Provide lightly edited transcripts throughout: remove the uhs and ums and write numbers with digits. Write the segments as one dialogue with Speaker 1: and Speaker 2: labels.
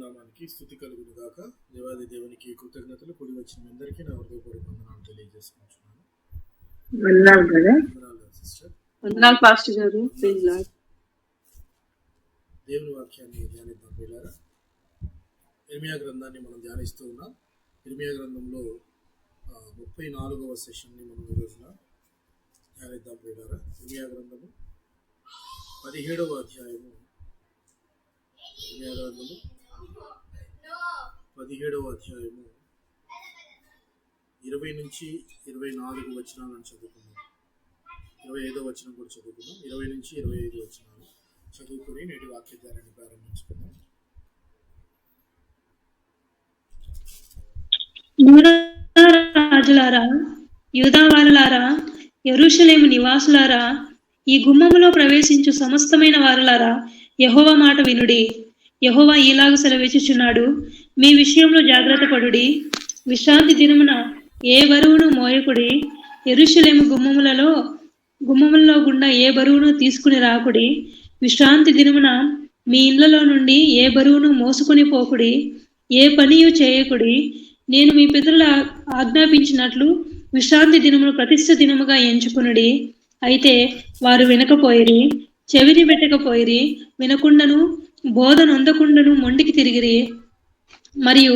Speaker 1: నామానికి స్తుతి కలుగును గాక. దేవాది దేవునికి కృతజ్ఞతలు. కూడి వచ్చిన మీ అందరికీ నా హృదయపూర్వక వందనాలు తెలియజేసుకుంటున్నాను. వందనాలు సిస్టర్.
Speaker 2: వందనాలు పాస్టర్ గారు.
Speaker 1: దేవుని వాక్యాన్ని ధ్యానిద్దాం పిల్లారా. ఇర్మియా గ్రంథాన్ని మనం ధ్యానిస్తూ ఉన్నాం. ఇర్మియా గ్రంథంలో 34వ సెషన్ని మనం ఈ రోజున ధ్యానిద్దాం పిల్లారా. ఇర్మియా గ్రంథము 17వ అధ్యాయము. ఇర్మియా గ్రంథము 17వ అధ్యాయము 20 నుంచి 24 వచనాలను చదువుకుందాం. 25వ వచనం కూడా చదువుకుందాం. 20 నుంచి 25 వచనాలు చదువుకుని నేటి వాక్య ధ్యానాన్ని ప్రారంభించుకుందాం.
Speaker 3: రాజులారా, యూదావారులారా, యెరూషలేము నివాసులారా, ఈ గుమ్మములో ప్రవేశించు సమస్తమైన వారులారా, యెహోవా మాట వినుడి. యెహోవా ఈలాగు సెలవిచ్చుచున్నాడు, మీ విషయంలో జాగ్రత్త పడుడి. విశ్రాంతి దినమున ఏ బరువును మోయకుడి. యెరూషలేము గుమ్మములలో గుండా ఏ బరువును తీసుకుని రాకుడి. విశ్రాంతి దినమున మీ ఇళ్లలో నుండి ఏ బరువును మోసుకొని పోకుడి. ఏ పనియు చేయకుడి. నేను మీ పితరుల ఆజ్ఞాపించినట్లు విశ్రాంతి దినమును ప్రతిష్ఠ దినముగా ఎంచుకునుడి. అయితే వారు వినకపోయిరి, చెవిని పెట్టకపోయిరి, వినకుండను బోధ నొందకుండను మొండికి తిరిగిరి. మరియు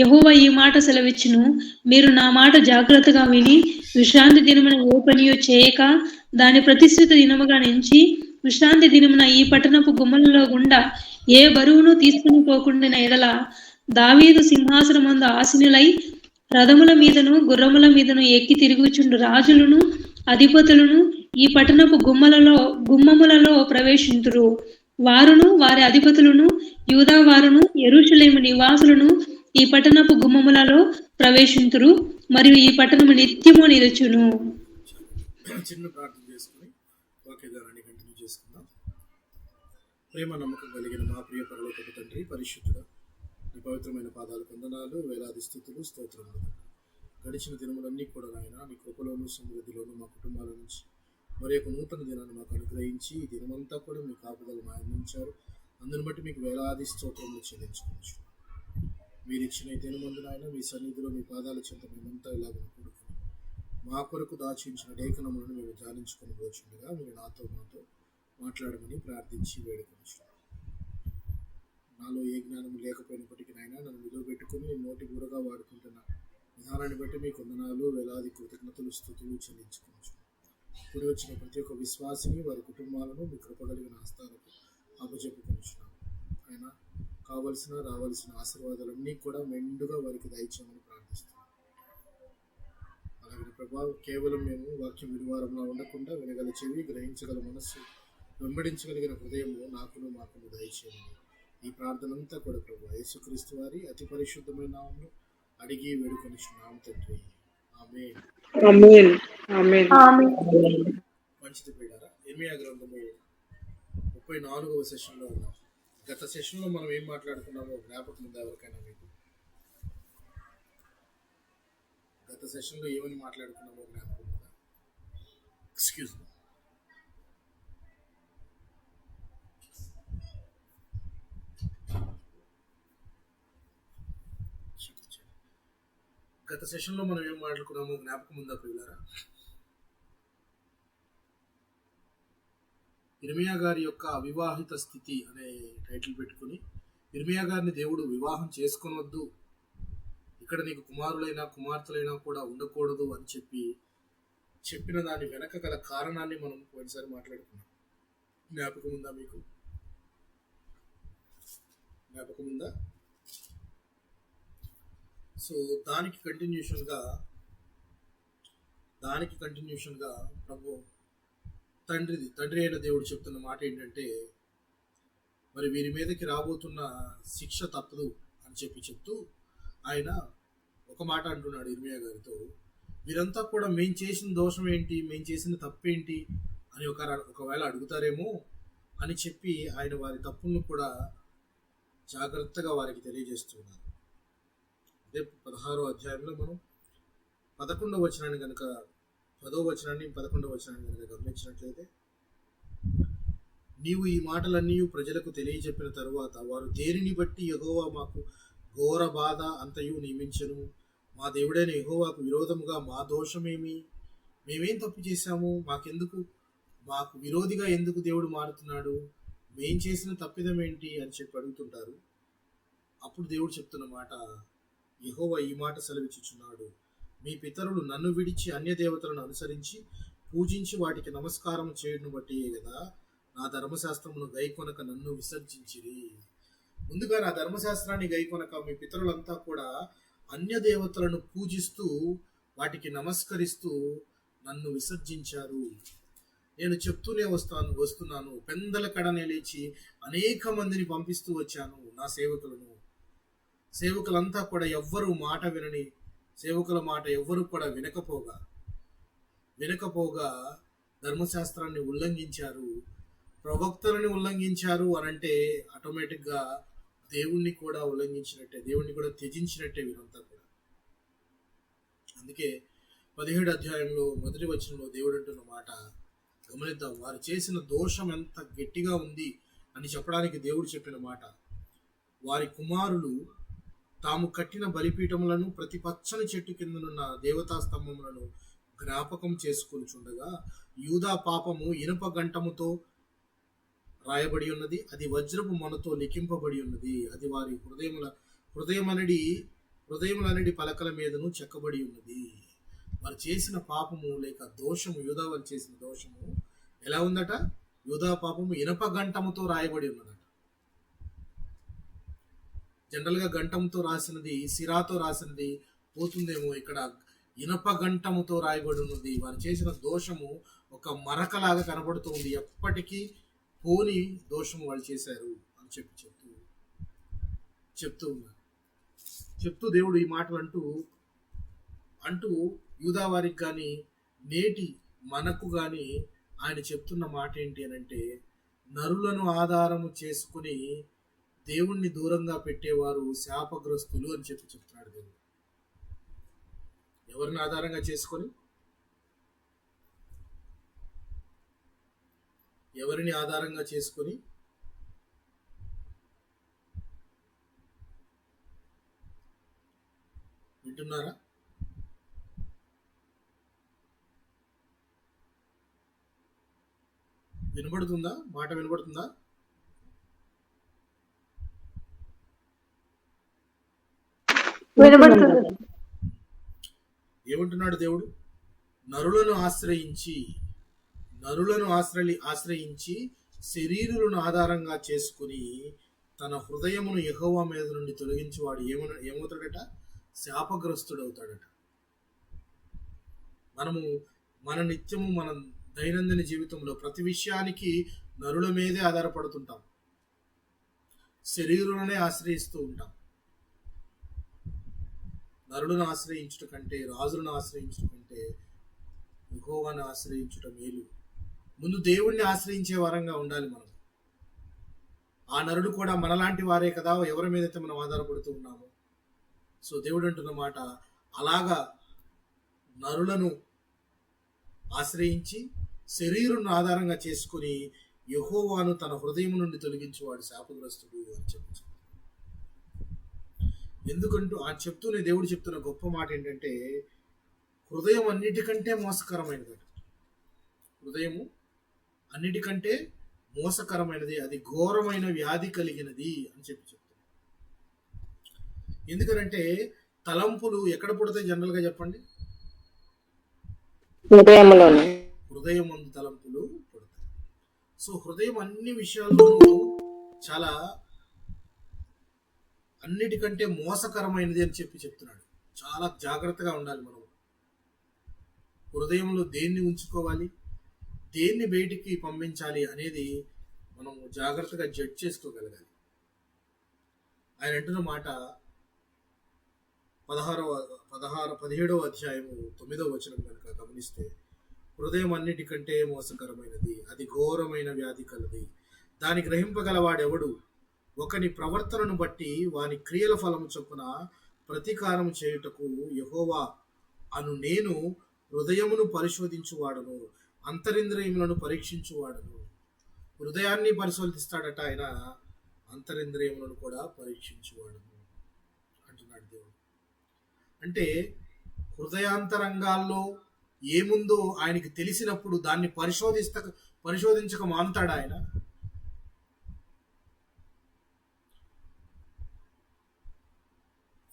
Speaker 3: యెహోవా ఈ మాట సెలవిచ్చును, మీరు నా మాట జాగ్రత్తగా విని విశ్రాంతి దినమున ఏ పనియో చేయక దాని ప్రతిష్ఠిత దినముగా నుంచి విశ్రాంతి దినమున ఈ పట్టణపు గుమ్మలలో గుండా ఏ బరువును తీసుకుని పోకుండిన ఎడల దావీదు సింహాసనమందు ఆసీనులై రథముల మీదను గుర్రముల మీదను ఎక్కి తిరుగుచుండు రాజులను అధిపతులను ఈ పట్టణపు గుమ్మములలో ప్రవేశింతురు. వారును వారి అధిపతులను యూదా వారును యెరూషలేము నివాసులను ఈ పట్టణపు గుమ్మములలో ప్రవేశింతురు. మరియు ఈ పట్టణము నిత్యము నిలుచును.
Speaker 1: చిన్న ప్రార్థన చేసుకుని వాక్యదానాన్ని కంటిన్యూ చేసుకుందాం. ప్రేమ నమ్మకం కలిగిన మా ప్రియ పరలోకపు తండ్రి, పరిశుద్ధుడ, నీ పవిత్రమైన పాదాలు వందనాలు, వేలాది స్తుతులు, స్తోత్రములు. గడిచిన దినములన్నీ కూడా నాయన నీ కృపలోను సమృద్ధిలోను మా కుటుంబాల నుంచి మరి యొక్క నూతన దినాన్ని మాకు అనుగ్రహించి ఈ దినమంతా కూడా మీ కాపుదలు మా అందించారు. అందుని బట్టి మీకు వేలాది స్తోత్రములు చెల్లించుకోవచ్చు. మీరు ఇచ్చిన ఈ దినమందు నాయన మీ సన్నిధిలో మీ పాదాల చెంత మేమంతా ఇలాగ కూడుకుని మా కొరకు దాచించిన లేఖనములను మేము ధ్యానించుకొని పోచుండగా మీరు మాతో మాట్లాడమని ప్రార్థించి వేడుకొచ్చు. నాలో ఏ జ్ఞానం లేకపోయినప్పటికీ నాయన నన్ను నిలవబెట్టుకుని నోటి బూరగా వాడుకుంటున్న విధానాన్ని బట్టి మీకు వందనాలు, వేలాది కృతజ్ఞతలు, స్తుతులు చెల్లించుకోవచ్చు. కూడి వచ్చిన ప్రతి ఒక్క విశ్వాసిని వారి కుటుంబాలను మీ కృపగలిగిన హస్తాలకు అప్పచెప్పుకొనిచున్నాం. ఆయన రావాల్సిన ఆశీర్వాదాలన్నీ కూడా మెండుగా వారికి దయచేయమని ప్రార్థిస్తున్నాం. అలాగే ప్రభావం కేవలం మేము వాక్యం వినివారంలో ఉండకుండా వినగల చెవి, గ్రహించగల మనస్సు, వెంబడించగలిగిన హృదయము నాకును మాకును దయచేయమని ఈ ప్రార్థన అంతా కూడా ప్రభు యేసుక్రీస్తు వారి అతి పరిశుద్ధమైన నామములో అడిగి వేడుకొనిచున్నాము తండ్రి. ఆమేన్. మంచిది పిల్లారా. ఇర్మియా గ్రంథము 34వ సెషన్లో ఉన్నాం. గత సెషన్లో మనం ఏం మాట్లాడుకున్నామో జ్ఞాపకం ఉందా ఎవరికైనా మీకు? గత సెషన్లో ఏమని మాట్లాడుకున్నామో జ్ఞాపకం ఉందా? Excuse me. గత సెషన్లో మనం ఏం మాట్లాడుకున్నామో జ్ఞాపకం ఉందా పిల్లారా? ఇర్మియా గారి యొక్క అవివాహిత స్థితి అనే టైటిల్ పెట్టుకుని ఇర్మియా గారిని దేవుడు వివాహం చేసుకొనవద్దు, ఇక్కడ నీకు కుమారులైనా కుమార్తెలైనా కూడా ఉండకూడదు అని చెప్పిన దాని వెనక గల కారణాన్ని మనం పోయినసారి మాట్లాడుకున్నాం. జ్ఞాపకం ఉందా మీకు? జ్ఞాపకం ఉందా? సో దానికి కంటిన్యూషన్గా ప్రభు తండ్రి అయిన దేవుడు చెప్తున్న మాట ఏంటంటే, మరి వీరి మీదకి రాబోతున్న శిక్ష తప్పదు అని చెప్తూ ఆయన ఒక మాట అంటున్నాడు ఇర్మియా గారితో. వీరంతా కూడా మేము చేసిన దోషం ఏంటి, మేము చేసిన తప్పేంటి అని ఒకవేళ అడుగుతారేమో అని చెప్పి ఆయన వారి తప్పులను కూడా జాగ్రత్తగా వారికి తెలియజేస్తున్నారు. అదే 16వ అధ్యాయంలో మనం 11వ వచనాన్ని కనుక 10వ వచనాన్ని 11వ వచనాన్ని కనుక గమనించినట్లయితే, నీవు ఈ మాటలన్నీ ప్రజలకు తెలియజెప్పిన తరువాత వారు దేనిని బట్టి యెహోవా మాకు ఘోర బాధ అంతయు నియమించెను? మా దేవుడైన యెహోవాకు విరోధముగా మా దోషమేమి? మేమేం తప్పు చేశాము? మాకు విరోధిగా ఎందుకు దేవుడు మారుతున్నాడు? మేం చేసిన తప్పిదం ఏంటి అని చెప్పి అడుగుతుంటారు. అప్పుడు దేవుడు చెప్తున్న మాట, యెహోవా ఈ మాట సెలవిచ్చుచున్నాడు, మీ పితరులు నన్ను విడిచి అన్య దేవతలను అనుసరించి పూజించి వాటికి నమస్కారం చేయడం బట్టి కదా నా ధర్మశాస్త్రమును గైకొనక నన్ను విసర్జించిరి. ముందుగా నా ధర్మశాస్త్రాన్ని గైకొనక మీ పితరులంతా కూడా అన్య దేవతలను పూజిస్తూ వాటికి నమస్కరిస్తూ నన్ను విసర్జించారు. నేను చెప్తూనే వస్తున్నాను. పెందల కడనే లేచి అనేక మందిని పంపిస్తూ వచ్చాను నా సేవకులంతా కూడా ఎవ్వరూ మాట వినని, సేవకుల మాట ఎవ్వరూ కూడా వినకపోగా ధర్మశాస్త్రాన్ని ఉల్లంఘించారు, ప్రవక్తలని ఉల్లంఘించారు అనంటే ఆటోమేటిక్గా దేవుణ్ణి కూడా ఉల్లంఘించినట్టే, దేవుణ్ణి కూడా త్యజించినట్టే వీరంతా కూడా. అందుకే 17 అధ్యాయంలో 1వ వచనంలో దేవుడు అంటున్న మాట గమనిద్దాం. వారు చేసిన దోషం ఎంత గట్టిగా ఉంది అని చెప్పడానికి దేవుడు చెప్పిన మాట, వారి కుమారులు తాము కట్టిన బలిపీఠములను ప్రతి పచ్చని చెట్టు కిందనున్న దేవతా స్తంభములను జ్ఞాపకం చేసుకొనుచుండగా యూదా పాపము ఇనుప గంటముతో రాయబడి ఉన్నది, అది వజ్రపు మొనతో లిఖింపబడి ఉన్నది, అది వారి హృదయములనడి పలకల మీదను చెక్కబడి ఉన్నది. వారు చేసిన పాపము లేక దోషము, యూదా వారు చేసిన దోషము ఎలా ఉందట? యూదా పాపము ఇనప గంటముతో రాయబడి ఉన్నదట. జనరల్గా గంటముతో రాసినది, సిరాతో రాసినది పోతుందేమో, ఇక్కడ ఇనప గంటముతో రాయబడి ఉన్నది. వారు చేసిన దోషము ఒక మరకలాగా కనబడుతుంది, ఎప్పటికీ పోని దోషము వాళ్ళు చేశారు అని చెప్తూ దేవుడు ఈ మాటలు అంటూ యూదా వారికి కానీ నేటి మనకు కానీ ఆయన చెప్తున్న మాట ఏంటి అనంటే, నరులను ఆధారము చేసుకుని దేవుణ్ణి దూరంగా పెట్టేవారు శాపగ్రస్తులు అని చెప్తున్నాడు దేవుడు. ఎవరిని ఆధారంగా చేసుకొని? ఎవరిని ఆధారంగా చేసుకొని? వింటున్నారా? వినబడుతుందా? మాట వినబడుతుందా? ఏమంటున్నాడు దేవుడు? నరులను ఆశ్రయించి శరీరులను ఆధారంగా చేసుకుని తన హృదయమును యెహోవా మీద నుండి తొలగించేవాడు ఏమవుతాడట? శాపగ్రస్తుడవుతాడట. మన నిత్యము మన దైనందిన జీవితంలో ప్రతి విషయానికి నరుల మీదే ఆధారపడుతుంటాం, శరీరులనే ఆశ్రయిస్తూ ఉంటాం. నరులను ఆశ్రయించుట కంటే, రాజులను ఆశ్రయించుట కంటే యెహోవాను ఆశ్రయించుట మేలు. ముందు దేవుణ్ణి ఆశ్రయించే వారంగా ఉండాలి మనం. ఆ నరుడు కూడా మనలాంటి వారే కదా, ఎవరి మీదైతే మనం ఆధారపడుతూ ఉన్నామో. సో దేవుడు అంటున్న మాట, అలాగా నరులను ఆశ్రయించి శరీరును ఆధారంగా చేసుకుని యెహోవాను తన హృదయం నుండి తొలగించేవాడు శాపగ్రస్తుడు అని చెప్పి. ఎందుకంటూ ఆ చెప్తూనే దేవుడు చెప్తున్న గొప్ప మాట ఏంటంటే, హృదయం అన్నిటికంటే మోసకరమైనది. హృదయము అన్నిటికంటే మోసకరమైనది, అది ఘోరమైన వ్యాధి కలిగినది అని చెప్పి. ఎందుకనంటే తలంపులు ఎక్కడ పుడతాయి? జనరల్ గా చెప్పండి. హృదయం ముందు తలంపులు పుడతాయి. సో హృదయం అన్ని విషయాల్లోనూ చాలా అన్నిటికంటే మోసకరమైనది అని చెప్తున్నాడు. చాలా జాగ్రత్తగా ఉండాలి మనం. హృదయంలో దేన్ని ఉంచుకోవాలి, దేన్ని బయటికి పంపించాలి అనేది మనం జాగ్రత్తగా జడ్జ్ చేసుకోగలగాలి. ఆయన అంటున్న మాట 17వ అధ్యాయము 9వ వచనం కనుక గమనిస్తే, హృదయం అన్నిటికంటే మోసకరమైనది, అది ఘోరమైన వ్యాధి కలది, దాని గ్రహింపగలవాడెవడు? ఒకని ప్రవర్తనను బట్టి వాని క్రియల ఫలము చొప్పున ప్రతీకారం చేయుటకు యెహోవా అను నేను హృదయమును పరిశోధించువాడను, అంతరింద్రియములను పరీక్షించువాడను. హృదయాన్ని పరిశోధిస్తాడట ఆయన, అంతరింద్రియములను కూడా పరీక్షించువాడు అంటున్నాడు దేవుడు. అంటే హృదయాంతరంగాల్లో ఏముందో ఆయనకి తెలిసినప్పుడు దాన్ని పరిశోధించక మానుతాడు ఆయన?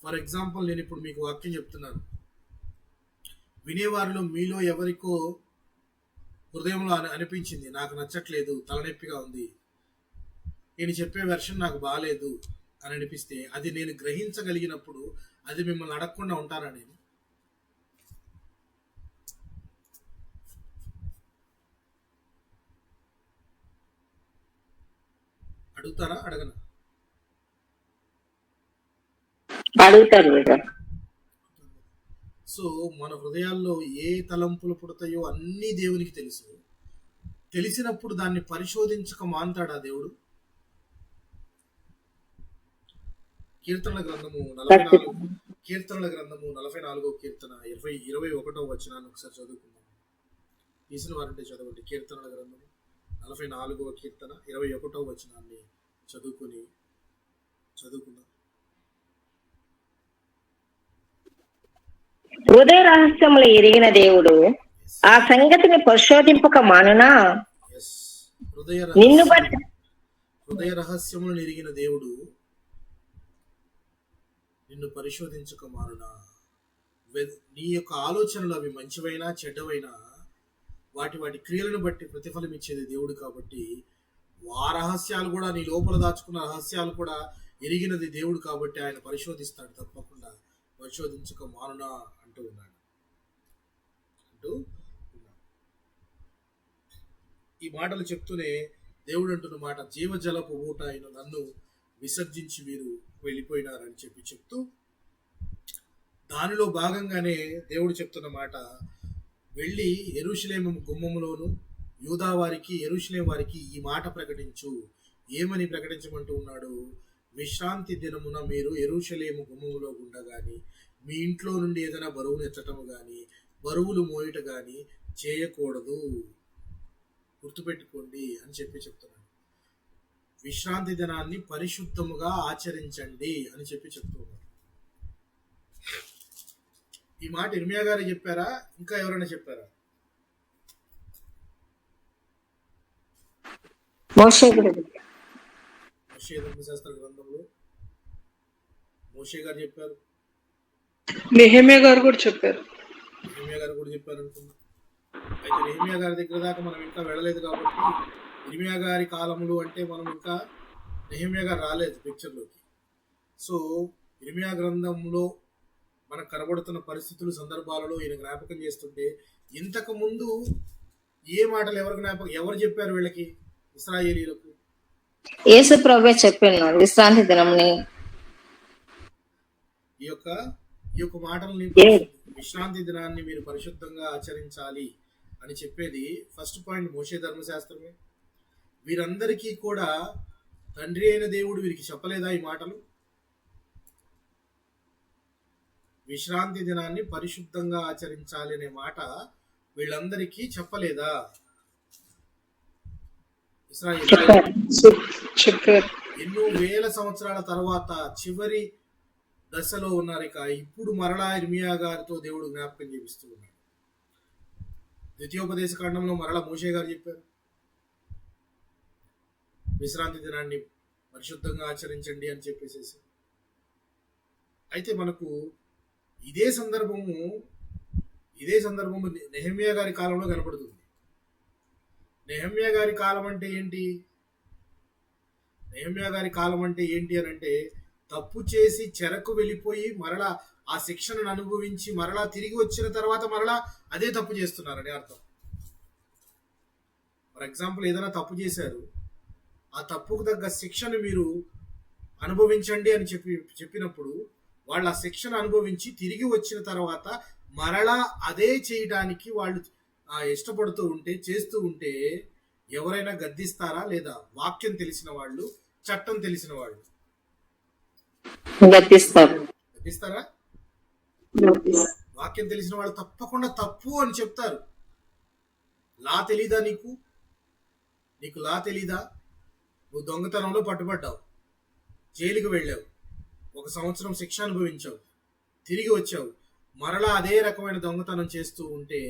Speaker 1: ఫర్ ఎగ్జాంపుల్, నేను ఇప్పుడు మీకు వాక్యం చెప్తున్నాను, వినేవారిలో మీలో ఎవరికో హృదయంలో అనిపించింది, నాకు నచ్చట్లేదు, తలనొప్పిగా ఉంది, నేను చెప్పే వెర్షన్ నాకు బాగాలేదు అని అనిపిస్తే, అది నేను గ్రహించగలిగినప్పుడు అది మిమ్మల్ని అడగకుండా ఉంటానా? నేను అడుగుతారా? అడగనా?
Speaker 2: అడుగుతారు.
Speaker 1: సో మన హృదయాల్లో ఏ తలంపులు పుడతాయో అన్నీ దేవునికి తెలుసు. తెలిసినప్పుడు దాన్ని పరిశోధించక మానుతాడా దేవుడు? కీర్తనల గ్రంథము 44వ కీర్తన 21వ వచనాన్ని ఒకసారి చదువుకుందాం. తీసిన వారంటే చదవండి. కీర్తనల గ్రంథము 44వ కీర్తన 21వ వచనాన్ని చదువుకుందాం.
Speaker 2: హృదయ రహస్యములు ఎరిగిన దేవుడు ఆ సంగతిని పరిశోధింపక మానునా?
Speaker 1: హృదయ రహస్యములను ఎరిగిన దేవుడు నిన్ను పరిశోధించక మానునా? నీ యొక్క ఆలోచనలు అవి మంచివైనా చెడ్డవైనా వాటి క్రియలను బట్టి ప్రతిఫలం ఇచ్చేది దేవుడు. కాబట్టి ఆ రహస్యాలు కూడా, నీ లోపల దాచుకున్న రహస్యాలు కూడా ఎరిగినది దేవుడు. కాబట్టి ఆయన పరిశోధిస్తాడు, తప్పకుండా పరిశోధించక మానునా అంటూ ఉన్నాడు. ఈ మాటలు చెప్తూనే దేవుడు అంటున్న మాట, జీవజలపు ఊట అయిన నన్ను విసర్జించి వీరు వెళ్ళిపోయినారని చెప్తూ, దానిలో భాగంగానే దేవుడు చెప్తున్న మాట, వెళ్ళి యెరూషలేము గుమ్మములోను యూదా వారికి, యెరూషలేము వారికి ఈ మాట ప్రకటించు. ఏమని ప్రకటించమంటూ ఉన్నాడు? విశ్రాంతి దినమున మీరు యెరూషలేము గుమ్మములో గుండా గాని, మీ ఇంట్లో నుండి ఏదైనా బరువును ఎత్తటము గాని, బరువులు మోయట గాని చేయకూడదు, గుర్తుపెట్టుకోండి అని చెప్తున్నాడు. విశ్రాంతి దినాన్ని పరిశుద్ధముగా ఆచరించండి అని చెప్తున్నాడు. ఈ మాట ఇర్మియా గారు చెప్పారా? ఇంకా ఎవరైనా చెప్పారా?
Speaker 2: మోషే
Speaker 1: ధర్మశాస్త్ర గ్రంథంలో మోషే గారు చెప్పారు,
Speaker 4: నెహెమ్యా గారు కూడా చెప్పారు
Speaker 1: అనుకున్నా. అయితే నెహెమ్యా గారి దగ్గర దాకా మనం ఇంకా వెళ్ళలేదు కాబట్టి, ఇర్మియా గారి కాలములు అంటే మనం ఇంకా నెహెమ్యా గారు రాలేదు పిక్చర్లోకి. సో ఇర్మియా గ్రంథంలో మనకు కనబడుతున్న పరిస్థితులు, సందర్భాలలో ఈయన జ్ఞాపకం చేస్తుంటే, ఇంతకు ముందు ఏ మాటలు ఎవరు చెప్పారు వీళ్ళకి, ఇశ్రాయేలీయులకు?
Speaker 2: యేసు ప్రభువే చెప్పాను, విశ్రాంతి దినంని.
Speaker 1: ఈ యొక్క మాటల్ని, విశ్రాంతి దినాన్ని మీరు పరిశుద్ధంగా ఆచరించాలి అని చెప్పేది ఫస్ట్ పాయింట్ మోషే ధర్మశాస్త్రమే. వీరందరికీ కూడా తండ్రి అయిన దేవుడు వీరికి చెప్పలేదా ఈ మాటలు? విశ్రాంతి దినాన్ని పరిశుద్ధంగా ఆచరించాలి అనే మాట వీళ్ళందరికీ చెప్పలేదా? ఇశ్రాయేలు ఎన్నో వేల సంవత్సరాల తర్వాత చివరి దశలో ఉన్నారు. ఇక ఇప్పుడు మరలా ఇర్మియా గారితో దేవుడు జ్ఞాపకం చేపిస్తూ ఉన్నాడు. ద్వితీయోపదేశ కాండంలో మరలా మోషే గారు చెప్పారు, విశ్రాంతి దినాన్ని పరిశుద్ధంగా ఆచరించండి అని చెప్పేసేసి. అయితే మనకు ఇదే సందర్భము నెహెమ్యా గారి కాలంలో కనపడుతుంది. నెహెమ్యా గారి కాలం అంటే ఏంటి? నెహెమ్యా గారి కాలం అంటే ఏంటి అని అంటే, తప్పు చేసి చెరకు వెళ్ళిపోయి మరలా ఆ శిక్షణను అనుభవించి మరలా తిరిగి వచ్చిన తర్వాత మరలా అదే తప్పు చేస్తున్నారని అర్థం. ఫర్ ఎగ్జాంపుల్, ఏదైనా తప్పు చేశారు, ఆ తప్పుకు తగ్గ శిక్షను మీరు అనుభవించండి అని చెప్పినప్పుడు వాళ్ళు ఆ శిక్షను అనుభవించి తిరిగి వచ్చిన తర్వాత మరలా అదే చేయడానికి వాళ్ళు ఇష్టపడుతూ ఉంటే, చేస్తూ ఉంటే ఎవరైనా గద్దిస్తారా లేదా? వాక్యం తెలిసిన వాళ్ళు, చట్టం తెలిసిన వాళ్ళు గద్దిస్తారా? వాక్యం తెలిసిన వాళ్ళు తప్పకుండా తప్పు అని చెప్తారు. లా తెలీదా నీకు? నీకు లా తెలీదా? నువ్వు దొంగతనంలో పట్టుబడ్డావు, జైలుకి వెళ్ళావు, 1 సంవత్సరం శిక్ష అనుభవించావు, తిరిగి వచ్చావు, మరలా అదే రకమైన దొంగతనం చేస్తూ ఉంటే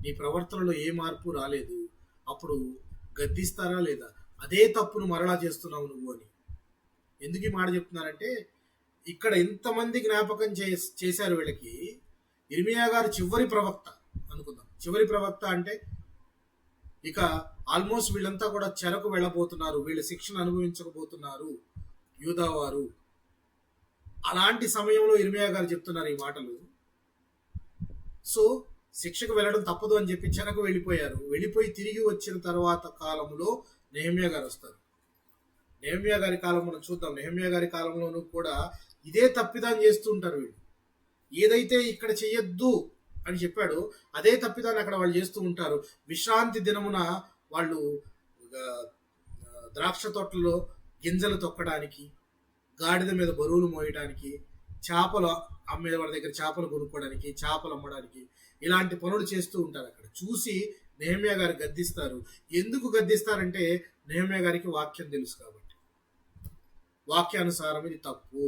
Speaker 1: నీ ప్రవర్తనలో ఏ మార్పు రాలేదు. అప్పుడు గద్దిస్తారా లేదా? అదే తప్పును మరలా చేస్తున్నావు నువ్వు అని. ఎందుకు ఈ మాట చెప్తున్నారంటే, ఇక్కడ ఎంతమంది జ్ఞాపకం చేశారు వీళ్ళకి. ఇర్మియా గారు చివరి ప్రవక్త అనుకుందాం. చివరి ప్రవక్త అంటే ఇక ఆల్మోస్ట్ వీళ్ళంతా కూడా చెరకు వెళ్ళబోతున్నారు, వీళ్ళ శిక్షణ అనుభవించకపోతున్నారు యూదా వారు. అలాంటి సమయంలో ఇర్మియా గారు చెప్తున్నారు ఈ మాటలు. సో శిక్షకు వెళ్ళడం తప్పదు అని చెప్పి చెరకు వెళ్ళిపోయారు. వెళ్ళిపోయి తిరిగి వచ్చిన తర్వాత కాలంలో నెహెమ్యా గారు వస్తారు. నెహెమ్యా గారి కాలం మనం చూద్దాం. నెహెమ్యా గారి కాలంలోనూ కూడా ఇదే తప్పిదాన్ని చేస్తూ ఉంటారు వీళ్ళు. ఏదైతే ఇక్కడ చెయ్యొద్దు అని చెప్పాడో అదే తప్పిదాన్ని అక్కడ వాళ్ళు చేస్తూ ఉంటారు. విశ్రాంతి దినమున వాళ్ళు ద్రాక్ష తోటలో గింజలు తొక్కడానికి, గాడిద మీద బరువులు మోయడానికి, చేపలు అమ్మే వాళ్ళ దగ్గర చేపలు కొనుక్కోవడానికి, చేపలు అమ్మడానికి, ఇలాంటి పనులు చేస్తూ ఉంటారు. అక్కడ చూసి నెహెమ్యా గారు గద్దిస్తారు. ఎందుకు గద్దిస్తారంటే నెహెమ్యా గారికి వాక్యం తెలుసు కాబట్టి. వాక్యానుసారం ఇది తప్పు,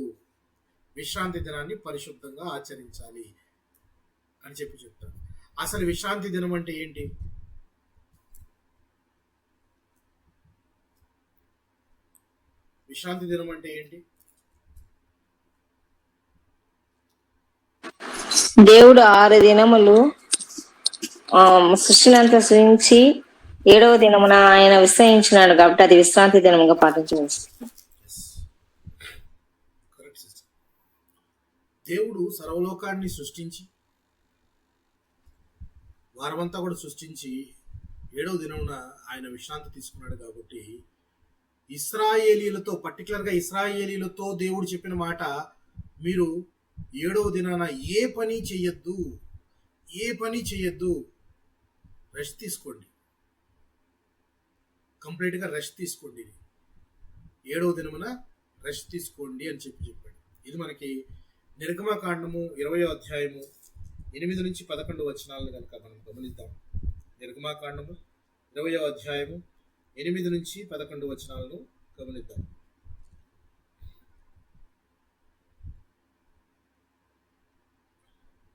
Speaker 1: విశ్రాంతి దినాన్ని పరిశుద్ధంగా ఆచరించాలి అని చెప్తారు. అసలు విశ్రాంతి దినం అంటే ఏంటి? విశ్రాంతి దినం అంటే ఏంటి?
Speaker 2: దేవుడు 6 దినములు సృష్టినంతా సృష్టించి 7వ దినమున ఆయన విశ్రయించినాడు కాబట్టి అది విశ్రాంతి దినముగా పాటించవచ్చు.
Speaker 1: దేవుడు సర్వలోకాన్ని సృష్టించి వారమంతా కూడా సృష్టించి 7వ దినమున ఆయన విశ్రాంతి తీసుకున్నాడు కాబట్టి ఇశ్రాయేలీలతో, పర్టికులర్గా ఇశ్రాయేలీలతో దేవుడు చెప్పిన మాట, మీరు 7వ దినాన ఏ పని చెయ్యొద్దు, రెస్ట్ తీసుకోండి, కంప్లీట్గా రెస్ట్ తీసుకోండి, 7వ దినమున రెస్ట్ తీసుకోండి అని చెప్పాడు. ఇది మనకి నిర్గమకాండము 20వ అధ్యాయము 8 నుంచి 11 వచనాలను కనుక మనం గమనిద్దాం. నిర్గమకాండము 20వ అధ్యాయము 8 నుంచి 11 వచనాలను గమనిద్దాం.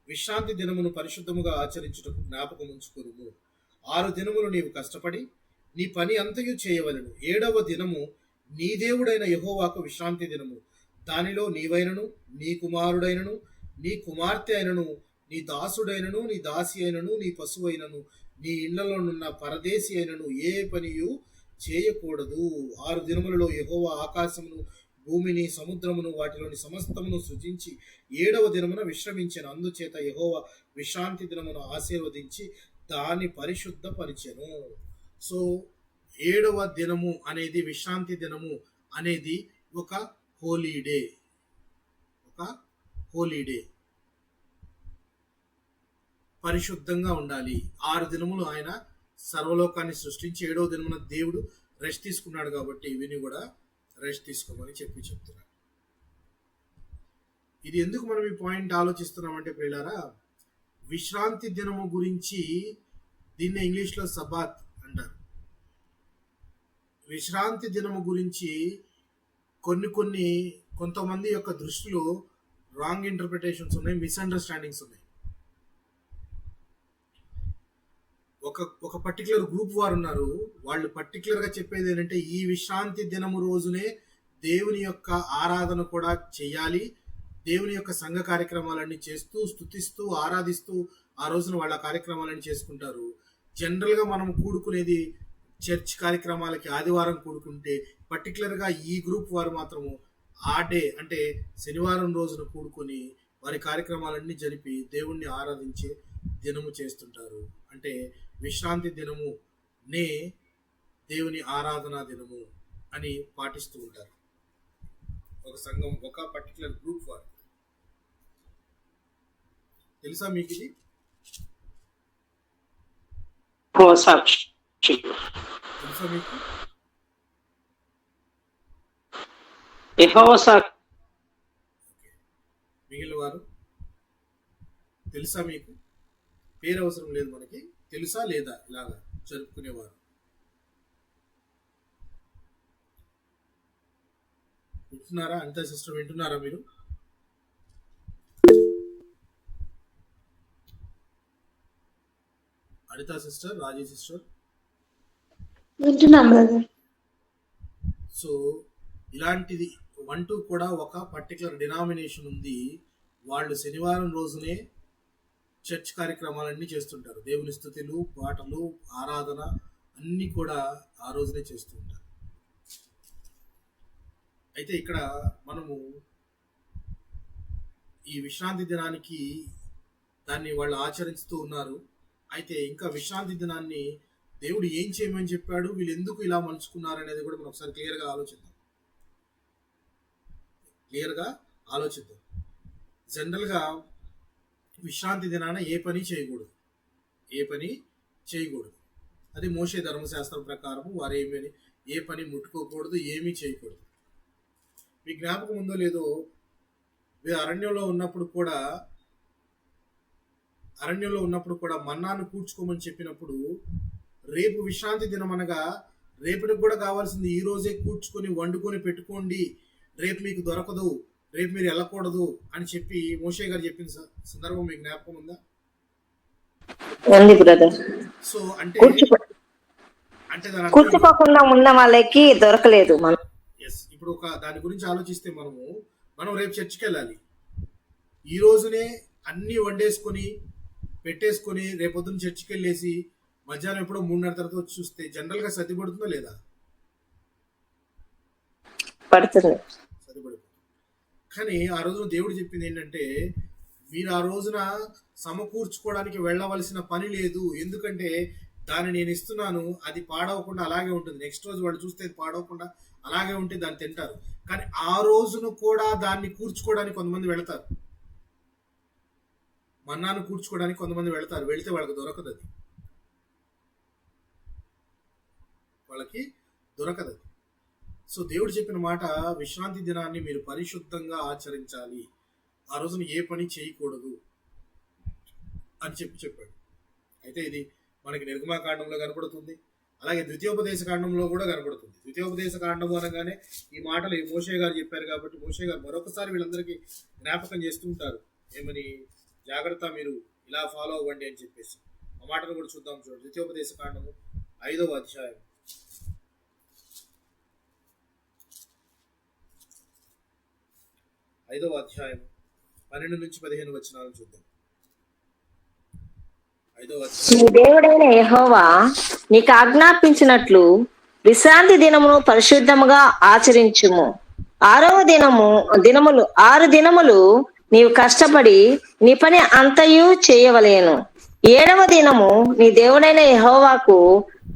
Speaker 1: విశ్రాంతి దినమును పరిశుద్ధముగా ఆచరించుటకు జ్ఞాపకం ఉంచుకొనుము. 6 దినములు నీవు కష్టపడి నీ పని అంతయు చేయవలెను. 7వ దినము నీ దేవుడైన యెహోవాకు విశ్రాంతి దినము. దానిలో నీవైనను, నీ కుమారుడైనను, నీ కుమార్తె అయినను, నీ దాసుడైనను, నీ దాసి అయినను, నీ పశువు అయినను, నీ ఇళ్లలోనున్న పరదేశి అయినను ఏ పనియు చేయకూడదు. 6 దినములలో యెహోవా ఆకాశమును, భూమిని, సముద్రమును, వాటిలోని సమస్తమును సృజించి 7వ దినమున విశ్రమించెను. అందుచేత యెహోవా విశ్రాంతి దినమును ఆశీర్వదించి దాన్ని పరిశుద్ధపరిచెను. సో 7వ దినము అనేది, విశ్రాంతి దినము అనేది ఒక హోలీడే. పరిశుద్ధంగా ఉండాలి. 6 దినములు ఆయన సర్వలోకాన్ని సృష్టించి 7వ దినమున దేవుడు రెస్ట్ తీసుకున్నాడు కాబట్టి ఇవిని కూడా రెస్ట్ తీసుకోమని చెప్తున్నాడు. ఇది ఎందుకు మనం ఈ పాయింట్ ఆలోచిస్తున్నామంటే ప్రియులారా, విశ్రాంతి దినము గురించి, దీన్ని ఇంగ్లీష్లో సబాత్ అంటారు. విశ్రాంతి దినము గురించి కొంతమంది యొక్క దృష్టిలో రాంగ్ ఇంటర్ప్రిటేషన్స్ ఉన్నాయి, మిస్అండర్స్టాండింగ్స్ ఉన్నాయి. ఒక పర్టికులర్ గ్రూప్ వారు ఉన్నారు. వాళ్ళు పర్టికులర్గా చెప్పేది ఏంటంటే ఈ విశ్రాంతి దినము రోజునే దేవుని యొక్క ఆరాధన కూడా చేయాలి, దేవుని యొక్క సంఘ కార్యక్రమాలన్నీ చేస్తూ, స్తుతిస్తూ, ఆరాధిస్తూ ఆ రోజున వాళ్ళ కార్యక్రమాలన్నీ చేసుకుంటారు. జనరల్గా మనం కూడుకునేది చర్చ్ కార్యక్రమాలకి ఆదివారం కూడుకుంటే, పర్టికులర్గా ఈ గ్రూప్ వారు మాత్రము ఆ డే అంటే శనివారం రోజున కూడుకొని వారి కార్యక్రమాలన్నీ జరిపి దేవుణ్ణి ఆరాధించే దినము చేస్తుంటారు. అంటే విశ్రాంతి దినము నే దేవుని ఆరాధనా దినము అని పాటిస్తూ ఉంటారు ఒక సంఘం, ఒక పర్టికులర్ గ్రూప్ వారు. తెలుసా మీకు ఇది? తెలుసా మీకు? మిగిలిన వారు తెలుసా మీకు? పేరు అవసరం లేదు మనకి, తెలుసా లేదా ఇలాగా జరుపుకునేవారు? వింటున్నారా? అనితా సిస్టర్ వింటున్నారా మీరు? అనితా సిస్టర్, రాజీ సిస్టర్.
Speaker 2: వింటున్నాం బ్రదర్.
Speaker 1: సో ఇలాంటిది 1-2 కూడా ఒక పర్టికులర్ డినామినేషన్ ఉంది. వాళ్ళు శనివారం రోజునే చర్చ్ కార్యక్రమాలన్నీ చేస్తుంటారు. దేవుని స్తుతులు, పాటలు, ఆరాధన అన్నీ కూడా ఆ రోజునే చేస్తూ ఉంటారు. అయితే ఇక్కడ మనము ఈ విశ్రాంతి దినానికి దాన్ని వాళ్ళు ఆచరిస్తూ ఉన్నారు. అయితే ఇంకా విశ్రాంతి దినాన్ని దేవుడు ఏం చేయమని చెప్పాడు, వీళ్ళు ఎందుకు ఇలా మలుచుకున్నారు అనేది కూడా మనం ఒకసారి క్లియర్గా ఆలోచిద్దాం. జనరల్గా విశ్రాంతి దినాన ఏ పని చేయకూడదు. అది మోషే ధర్మశాస్త్రం ప్రకారం వారు ఏ పని ముట్టుకోకూడదు, ఏమీ చేయకూడదు. మీ జ్ఞాపకం ఉందో లేదో, అరణ్యంలో ఉన్నప్పుడు కూడా మన్నాను కూర్చుకోమని చెప్పినప్పుడు రేపు విశ్రాంతి దినం అనగా రేపటికి కూడా కావాల్సింది ఈ రోజే కూర్చుకొని వండుకొని పెట్టుకోండి, రేపు మీకు దొరకదు, రేపు మీరు వెళ్ళకూడదు అని చెప్పి మోషే గారు చెప్పిన సందర్భం మీకు జ్ఞాపకం ఉందా?
Speaker 2: ఉంది బ్రదర్.
Speaker 1: సో అంటే
Speaker 2: కూర్చుకోకుండా ఉన్న వాళ్ళకి దొరకలేదు. మనం
Speaker 1: ఇప్పుడు దాని గురించి ఆలోచిస్తే మనం రేపు చర్చికి వెళ్ళాలి. ఈ రోజునే అన్ని వండేసుకొని పెట్టేసుకొని రేపొద్దున చర్చికి వెళ్ళేసి మధ్యాహ్నం ఎప్పుడో 3:30 తర్వాత వచ్చి చూస్తే జనరల్ గా సర్ది పడుతుందా లేదా?
Speaker 2: పడుతుంది.
Speaker 1: కానీ ఆ రోజున దేవుడు చెప్పింది ఏంటంటే, మీరు ఆ రోజున సమకూర్చుకోవడానికి వెళ్ళవలసిన పని లేదు, ఎందుకంటే దాన్ని నేను ఇస్తున్నాను, అది పాడవకుండా అలాగే ఉంటుంది. నెక్స్ట్ రోజు వాళ్ళు చూస్తే పాడవకుండా అలాగే ఉంటే దాన్ని తింటారు. కానీ ఆ రోజును కూడా దాన్ని కూర్చుకోవడానికి కొంతమంది వెళతారు, మన్నాను కూర్చుకోవడానికి కొంతమంది వెళతారు. వెళితే వాళ్ళకి దొరకదు, అది. సో దేవుడు చెప్పిన మాట, విశ్రాంతి దినాన్ని మీరు పరిశుద్ధంగా ఆచరించాలి, ఆ రోజున ఏ పని చేయకూడదు అని చెప్పాడు. అయితే ఇది మనకి నిర్గమాకాండంలో కనపడుతుంది, అలాగే ద్వితీయోపదేశ కాండంలో కూడా కనపడుతుంది. ద్వితీయోపదేశ కాండం అనగానే ఈ మాటలు మోషే గారు చెప్పారు కాబట్టి మోషే గారు మరొకసారి వీళ్ళందరికీ జ్ఞాపకం చేస్తూ ఉంటారు, ఏమని, జాగ్రత్త మీరు ఇలా ఫాలో అవ్వండి అని చెప్పేసి. ఆ మాటను కూడా చూద్దాం. చూడండి, ద్వితీయోపదేశ కాండము 5వ అధ్యాయం 12 నుంచి 15 వచనాలను చూద్దాం. 5వ అధ్యాయం.
Speaker 2: నీ దేవుడైన యెహోవా నీకు ఆజ్ఞాపించినట్లు విశ్రాంతి దినమును పరిశుద్ధముగా ఆచరించుము. 6 దినములు నీవు కష్టపడి నీ పని అంతయు చేయవలేను. 7వ దినము నీ దేవుడైన యెహోవాకు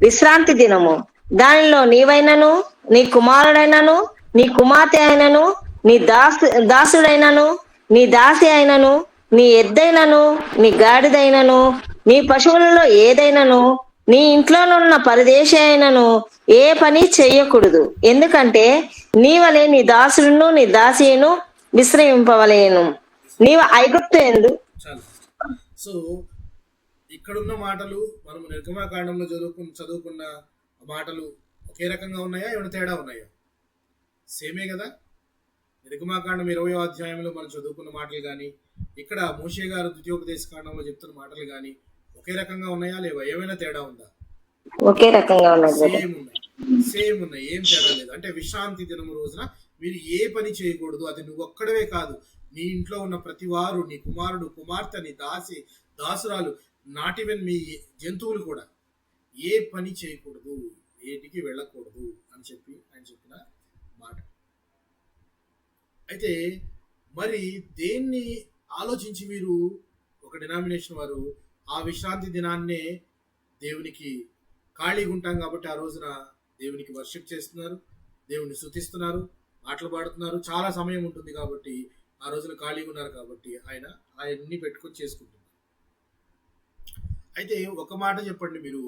Speaker 2: విశ్రాంతి దినము. దానిలో నీవైనను, నీ కుమారుడైనను, నీ కుమార్తె అయినను, నీ దాసుడైనను, నీ దాసి అయినను, నీ ఎద్దైనను, నీ గాడిదైనను, నీ పశువులలో ఏదైనను, నీ ఇంట్లోనున్న పరదేశి అయినను ఏ పని చెయ్యకూడదు. ఎందుకంటే నీ వలె నీ దాసుడును నీ దాసిను విశ్రమింపవలేను. నీవు ఐగుప్తు ఎందు.
Speaker 1: సో ఇక్కడున్న మాటలు మనము నిర్గమాకాండంలో చదువుకున్న మాటలు ఒకే రకంగా ఉన్నాయా, ఏమైనా తేడా ఉన్నాయా? సేమే కదా. నిర్గమాకాండం 20వ అధ్యాయంలో మనం చదువుకున్న మాటలు కానీ, ఇక్కడ మోషే గారు ద్వితీయోపదేశ కాండంలో చెప్తున్న మాటలు కానీ ఒకే రకంగా ఉన్నాయా, లేవా? ఏమైనా తేడా ఉందా?
Speaker 2: ఒకే రకంగా ఉన్నాయి.
Speaker 1: సేమ్ ఉన్నాయి, ఏం తేడా లేదు. అంటే విశ్రాంతి దినము రోజున మీరు ఏ పని చేయకూడదు. అది నువ్వు ఒక్కడవే కాదు, నీ ఇంట్లో ఉన్న ప్రతి వారు, నీ కుమారుడు, కుమార్తె, నీ దాసురాలు, నాటివెన్ మీ జంతువులు కూడా ఏ పని చేయకూడదు, ఏటికి వెళ్ళకూడదు అని చెప్పి ఆయన చెప్పిన మాట. అయితే మరి దేన్ని ఆలోచించి వీరు, ఒక డినామినేషన్ వారు, ఆ విశ్రాంతి దినాన్నే దేవునికి ఖాళీగా ఉంటాం కాబట్టి ఆ రోజున దేవునికి వర్షిప్ చేస్తున్నారు, దేవుని స్తుతిస్తున్నారు, పాటలు పాడుతున్నారు. చాలా సమయం ఉంటుంది కాబట్టి ఆ రోజున ఖాళీగా ఉన్నారు కాబట్టి ఆయన్ని పెట్టుకొని చేసుకుంటున్నారు. అయితే ఒక మాట చెప్పండి, మీరు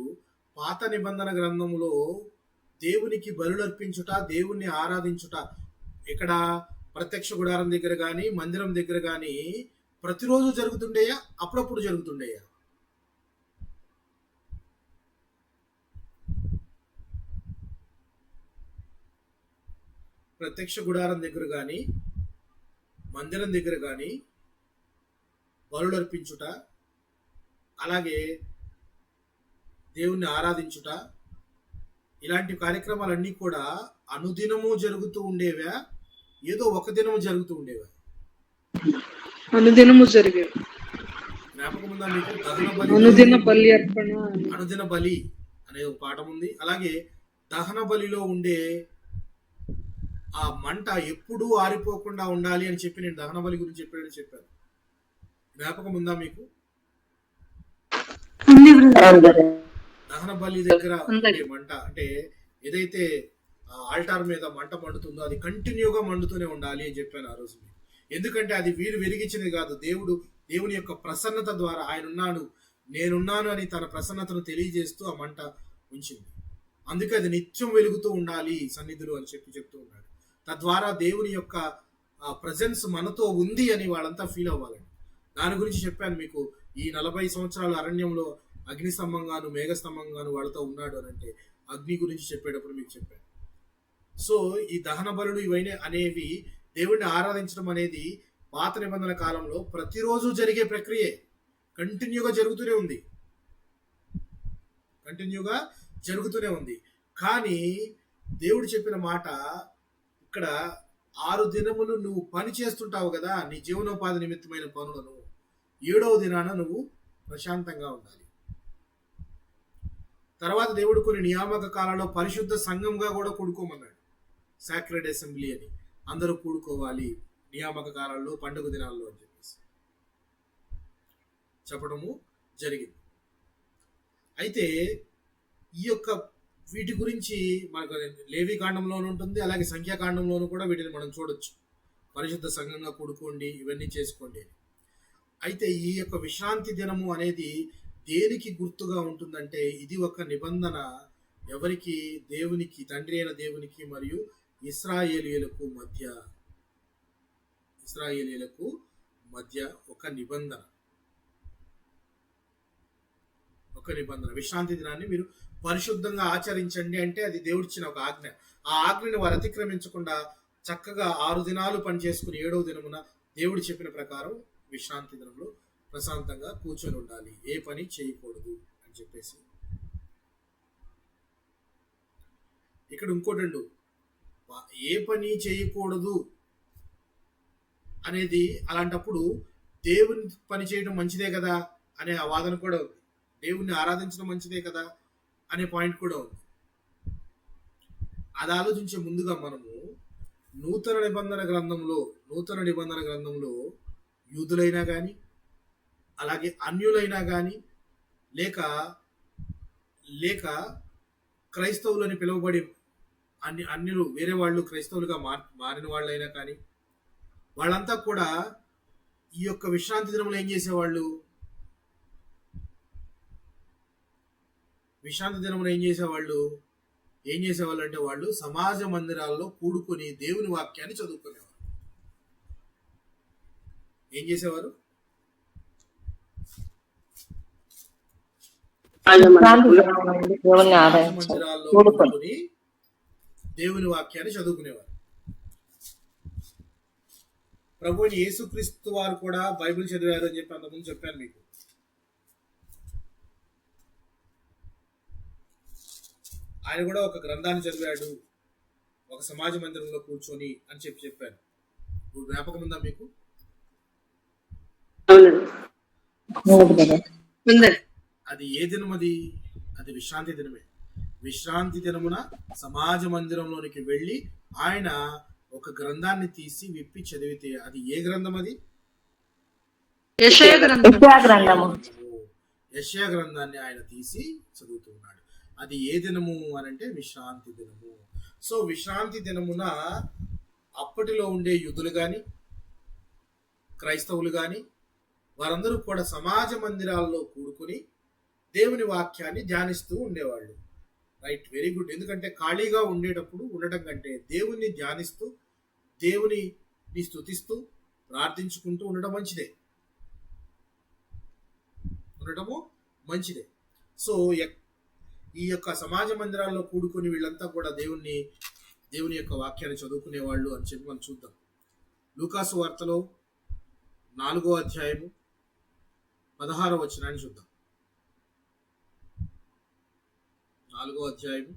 Speaker 1: పాత నిబంధన గ్రంథములో దేవునికి బలులు అర్పించుట, దేవుణ్ణి ఆరాధించుట ఇక్కడ ప్రత్యక్ష గుడారం దగ్గర కానీ మందిరం దగ్గర కానీ ప్రతిరోజు జరుగుతుండేయా, అప్పుడప్పుడు జరుగుతుండేయా? ప్రత్యక్ష గుడారం దగ్గర కానీ మందిరం దగ్గర కానీ బలులు అర్పించుట, అలాగే దేవుణ్ణి ఆరాధించుట, ఇలాంటి కార్యక్రమాలన్నీ కూడా అనుదినము జరుగుతూ ఉండేవా, ఏదో ఒక దినము జరుగుతూ ఉండేవా?
Speaker 4: అనుదినము జరిగేవి.
Speaker 1: జ్ఞాపకం ఉందా మీకు? దహన బలి,
Speaker 4: అనుదిన బలి అర్పణ.
Speaker 1: అనుదిన బలి అనే ఒక పాఠం ఉంది. అలాగే దహన బలిలో ఉండే ఆ మంట ఎప్పుడూ ఆరిపోకుండా ఉండాలి అని చెప్పి నేను దహన బలి గురించి చెప్పాను. జ్ఞాపకం ఉందా మీకు? దహన బలి దగ్గర ఉండే మంట అంటే ఏదైతే ఆల్టార్ మీద మంట మండుతుందో అది కంటిన్యూగా మండుతూనే ఉండాలి అని చెప్పాను ఆ రోజు. ఎందుకంటే అది వీరు వెలిగించినది కాదు, దేవుని యొక్క ప్రసన్నత ద్వారా ఆయన ఉన్నాడు, నేనున్నాను అని తన ప్రసన్నతను తెలియజేస్తూ ఆ మంట ఉంచింది. అందుకే అది నిత్యం వెలుగుతూ ఉండాలి సన్నిధులు అని చెప్తూ ఉన్నాడు. తద్వారా దేవుని యొక్క ప్రజెన్స్ మనతో ఉంది అని వాళ్ళంతా ఫీల్ అవ్వాలండి. దాని గురించి చెప్పాను మీకు. ఈ 40 సంవత్సరాల అరణ్యంలో అగ్నిస్తంభంగాను మేఘస్తంభంగాను వాళ్ళతో ఉన్నాడు అని అంటే అగ్ని గురించి చెప్పేటప్పుడు మీకు చెప్పాను. సో ఈ దహన బలులు ఇవన్నీ అనేవి దేవుడిని ఆరాధించడం అనేది పాత నిబంధన కాలంలో ప్రతిరోజు జరిగే ప్రక్రియే, కంటిన్యూగా జరుగుతూనే ఉంది. కానీ దేవుడు చెప్పిన మాట ఇక్కడ 6 దినములు నువ్వు పని చేస్తుంటావు కదా, నీ జీవనోపాధి నిమిత్తమైన పనులను, 7వ దినాన నువ్వు ప్రశాంతంగా ఉండాలి. తర్వాత దేవుడు కొన్ని నియామక కాలంలో పరిశుద్ధ సంఘంగా కూడా కూడుకోమన్నాడు. సాక్రెడ్ అసెంబ్లీ అని, అందరూ కూడుకోవాలి నియామక కాలాల్లో, పండుగ దినాల్లో అని చెప్పేసి చెప్పడము జరిగింది. అయితే ఈ యొక్క వీటి గురించి మనకు లేవి కాండంలోనూ ఉంటుంది, అలాగే సంఖ్యాకాండంలోనూ కూడా వీటిని మనం చూడొచ్చు. పరిశుద్ధ సంఘంగా కూడుకోండి, ఇవన్నీ చేసుకోండి. అయితే ఈ యొక్క విశ్రాంతి దినము అనేది దేనికి గుర్తుగా ఉంటుందంటే ఇది ఒక నిబంధన, ఎవరికి? దేవునికి, తండ్రి అయిన దేవునికి మరియు ఇశ్రాయేలీయులకు మధ్య ఒక నిబంధన. విశ్రాంతి దినాన్ని మీరు పరిశుద్ధంగా ఆచరించండి అంటే అది దేవుడిచ్చిన ఒక ఆజ్ఞ. ఆ ఆజ్ఞని వారు అతిక్రమించకుండా చక్కగా 6 దినాలు పని చేసుకుని 7వ దినమున దేవుడు చెప్పిన ప్రకారం విశ్రాంతి దినంలో ప్రశాంతంగా కూర్చొని ఉండాలి, ఏ పని చేయకూడదు అని చెప్పేసి. ఇక్కడ ఇంకోటండు, ఏ పని చేయకూడదు అనేది అలాంటప్పుడు దేవుని పని చేయడం మంచిదే కదా అనే ఆ వాదన కూడా ఉంది, దేవుణ్ణి ఆరాధించడం మంచిదే కదా అనే పాయింట్ కూడా ఉంది. అది ఆలోచించే ముందుగా మనము నూతన నిబంధన గ్రంథంలో యూదులైనా కానీ, అలాగే అన్యులైనా కానీ, లేక క్రైస్తవులని పిలువబడి అన్యులు వేరే వాళ్ళు క్రైస్తవులుగా మారిన వాళ్ళైనా కానీ, వాళ్ళంతా కూడా ఈ యొక్క విశ్రాంతి దినంలో ఏం చేసేవాళ్ళు? అంటే వాళ్ళు సమాజ మందిరాల్లో కూడుకొని దేవుని వాక్యాన్ని చదువుకునేవారు. ఏం చేసేవారు? మందిరాల్లో కూడుకొని దేవుని వాక్యాన్ని చదువుకునేవారు. ప్రభువుని యేసుక్రీస్తు వారు కూడా బైబిల్ చదివారు అని చెప్పి అంతకుముందు చెప్పాను మీకు. ఆయన కూడా ఒక గ్రంథాన్ని చదివాడు ఒక సమాజ మందిరంలో కూర్చొని అని చెప్పాను. ఇప్పుడు జ్ఞాపకం ఉందా మీకు? అది ఏ దినం? అది విశ్రాంతి దినమే. విశ్రాంతి దినమున సమాజ మందిరంలోనికి వెళ్ళి ఆయన ఒక గ్రంథాన్ని తీసి విప్పి చదివితే అది ఏ గ్రంథం? అది
Speaker 2: యెషయా
Speaker 1: గ్రంథాన్ని ఆయన తీసి చదువుతున్నాడు. అది ఏ దినము అనంటే విశ్రాంతి దినము. సో విశ్రాంతి దినమున అప్పటిలో ఉండే యూదులు గాని, క్రైస్తవులు గాని, వారందరూ కూడా సమాజ మందిరాల్లో కూడుకుని దేవుని వాక్యాన్ని ధ్యానిస్తూ ఉండేవాళ్ళు. Right, very good. ఎందుకంటే ఖాళీగా ఉండటం కంటే దేవుణ్ణి ధ్యానిస్తూ, దేవుని స్తుతిస్తూ, ప్రార్థించుకుంటూ ఉండటము మంచిదే. సో ఈ యొక్క సమాజ మందిరాల్లో కూడుకుని వీళ్ళంతా కూడా దేవుణ్ణి దేవుని యొక్క వాక్యాన్ని చదువుకునేవాళ్ళు అని చెప్పి మనం చూద్దాం. లూకాసు వార్తలో 4వ అధ్యాయము 16వ వచనాన్ని చూద్దాం. 4వ అధ్యాయము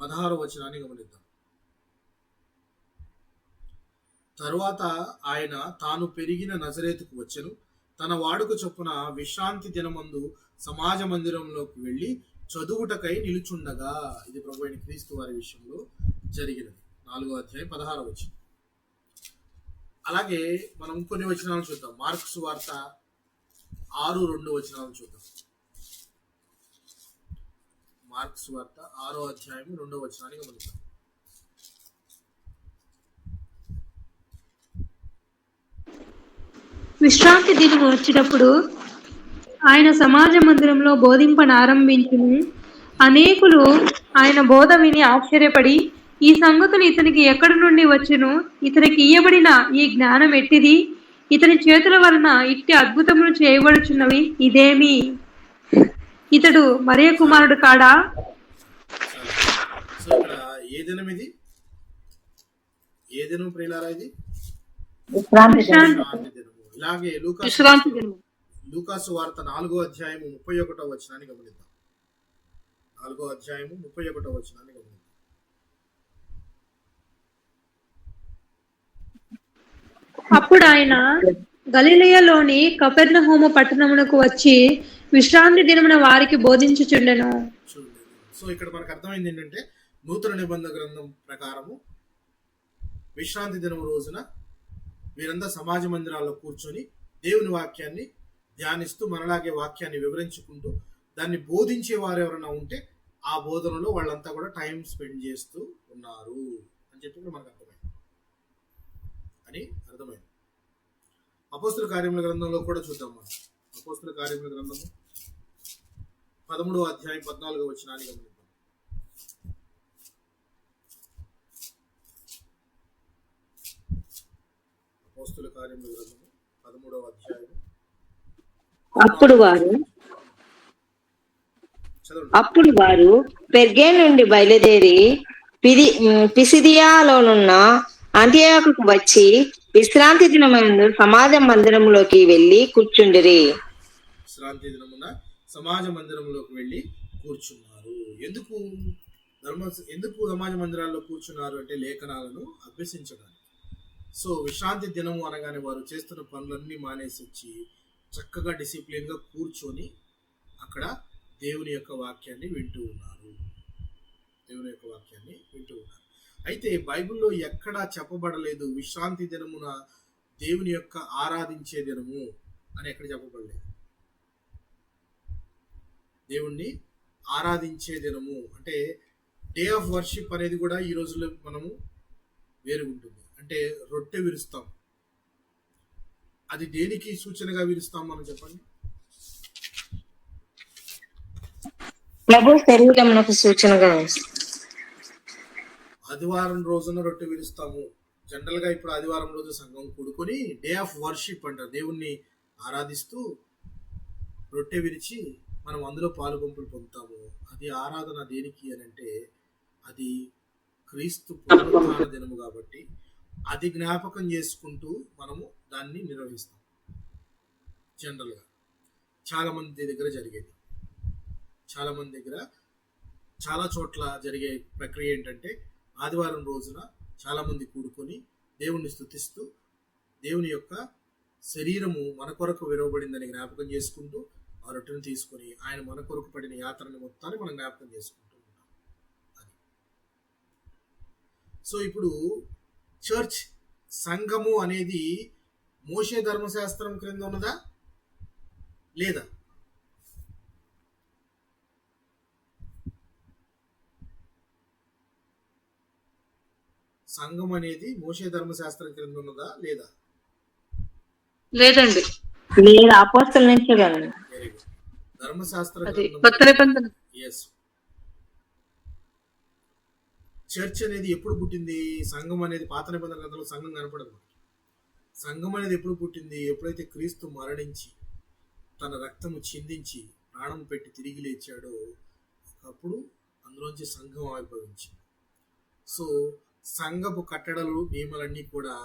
Speaker 1: 16వ వచనాన్ని గమనిద్దాం. తరువాత ఆయన తాను పెరిగిన నజరేతుకు వచ్చెను. తన వాడుక చొప్పున విశ్రాంతి దినమందు సమాజ మందిరంలోకి వెళ్ళి చదువుటకై నిలుచుండగా. ఇది ప్రభువైన క్రీస్తు వారి విషయంలో జరిగినది. 4వ అధ్యాయం 16వ వచనం. అలాగే మనం కొన్ని వచనాలు చూద్దాం. మార్కు సువార్త 6:2 వచనాలను చూద్దాం. మార్కు సువార్త 6వ అధ్యాయం 2వ వచనాన్ని గమనిద్దాం.
Speaker 3: విశ్రాంతి దినం వచ్చినప్పుడు ఆయన సమాజ మందిరంలో బోధింపనారంభించును. అనేకులు ఆయన బోధ విని ఆశ్చర్యపడి, ఈ సంగతులు ఇతనికి ఎక్కడి నుండి వచ్చును? ఇతనికి ఇయ్యబడిన ఈ జ్ఞానం ఎట్టిది? ఇతని చేతుల వలన ఇట్టి అద్భుతములు చేయబడుచున్నవి ఇదేమి? ఇతడు మరియ కుమారుడు కాడా?
Speaker 1: సో ఇక్కడ ఏ దినం ఇది? ఏ దినం ప్రియులారా? ఇది
Speaker 2: విశ్రాంతి
Speaker 1: విశ్రాంతి దినము. ఇలాగే
Speaker 4: విశ్రాంతి దినం.
Speaker 1: లూకాసు వార్త 4వ అధ్యాయము 31వ వచనాన్ని గమనిద్దాం. 4వ అధ్యాయము 31వ వచనాన్ని గమనిద్దాం.
Speaker 3: అప్పుడు ఆయన గలిలయలోని కపెర్నహూము పట్టణమునకు వచ్చి విశ్రాంతి దినమున వారికి బోధించుచుండెను.
Speaker 1: చూడండి. సో ఇక్కడ మనకు అర్థమైంది ఏంటంటే, నూతన నిబంధన గ్రంథం ప్రకారము విశ్రాంతి దినం రోజున వీరంతా సమాజ మందిరాల్లో కూర్చొని దేవుని వాక్యాన్ని ధ్యానిస్తూ మనలాగే వాక్యాన్ని వివరించుకుంటూ దాన్ని బోధించే వారు ఎవరైనా ఉంటే ఆ బోధనలో వాళ్ళంతా కూడా టైం స్పెండ్ చేస్తూ ఉన్నారు అని చెప్పి మనకు అర్థమైంది. అపోస్తుల కార్యముల గ్రంథంలో కూడా చూద్దాం మనం. అపోస్తుల కార్యముల గ్రంథము 13వ అధ్యాయం 14వ వచనాన్ని గమనిద్దాం. అపోస్తుల కార్యముల గ్రంథము 13వ అధ్యాయం.
Speaker 2: అప్పుడు వారు పెర్గే నుండి బయలుదేరి పిసిదియాలోనున్న అంతియోకుకు వచ్చి విశ్రాంతి దినమందు సమాజ మందిరంలోకి వెళ్ళి కూర్చుండిరి.
Speaker 1: విశ్రాంతి దినమున సమాజ మందిరంలోకి వెళ్ళి కూర్చున్నారు. ఎందుకు సమాజ మందిరాల్లో కూర్చున్నారు అంటే లేఖనాలను అభ్యసించడానికి. సో విశ్రాంతి దినము అనగానే వారు చేస్తున్న పనులన్నీ మానేసి వచ్చి చక్కగా డిసిప్లిన్ గా కూర్చొని అక్కడ దేవుని యొక్క వాక్యాన్ని వింటూ ఉన్నారు. అయితే బైబిల్లో ఎక్కడా చెప్పబడలేదు విశ్రాంతి దినమున దేవుని యొక్క ఆరాధించే దినము అని ఎక్కడ చెప్పబడలేదు. దేవుణ్ణి ఆరాధించే దినము అంటే డే ఆఫ్ వర్షిప్ అనేది కూడా ఈ రోజుల్లో మనము వేరు ఉంటుంది. అంటే రొట్టె విరుస్తాం. అది దేనికి సూచనగా విరుస్తాం మనం చెప్పండి?
Speaker 2: ప్రభు శరీరమునకు సూచనగా.
Speaker 1: ఆదివారం రోజున రొట్టె విరుస్తాము. జనరల్ గా ఇప్పుడు ఆదివారం రోజు సంఘం కూడుకొని డే ఆఫ్ వర్షిప్ అంటారు. దేవుణ్ణి ఆరాధిస్తూ రొట్టె విరిచి మనం అందులో పాలు పంపులు పొందుతాము. అది ఆరాధన దేనికి అని అంటే అది క్రీస్తు పునరుత్థాన దినము కాబట్టి అది జ్ఞాపకం చేసుకుంటూ మనము దాన్ని నిర్వహిస్తాం. జనరల్ గా చాలా మంది దగ్గర జరిగేది, చాలా మంది దగ్గర చాలా చోట్ల జరిగే ప్రక్రియ ఏంటంటే ఆదివారం రోజున చాలా మంది కూడుకొని దేవుణ్ణి స్తుతిస్తూ దేవుని యొక్క శరీరము మన కొరకు విరవబడిందని జ్ఞాపకం చేసుకుంటూ ఆ రొట్టెను తీసుకొని ఆయన మన కొరకు పడిన యాత్రని మొత్తాన్ని మనం జ్ఞాపకం చేసుకుంటూ ఉంటాం. అది సో ఇప్పుడు చర్చ్ సంఘము అనేది మోషే ధర్మశాస్త్రం క్రింద ఉన్నదా లేదా? సంఘం అనేది మోషే ధర్మశాస్త్రం క్రింద ఉన్నదా లేదా?
Speaker 4: లేదండి.
Speaker 2: లేదు, అపోస్తల నుంచే కదా.
Speaker 1: Very good. ధర్మశాస్త్ర
Speaker 4: కొత్త నిబంధన.
Speaker 1: ఎస్. చర్చ్ అనేది ఎప్పుడు పుట్టింది? సంఘం అనేది పాత నిబంధన గ్రంథంలో సంఘం కనపడదు. సంఘం అనేది ఎప్పుడు పుట్టింది? ఎప్పుడైతే క్రీస్తు మరణించి తన రక్తము చిందించి ప్రాణం పెట్టి తిరిగి లేచాడో అప్పుడు అందులోంచి సంఘం ఆవిర్భవించింది. సో సంఘపు కట్టడలు నియమాలన్నీ కూడా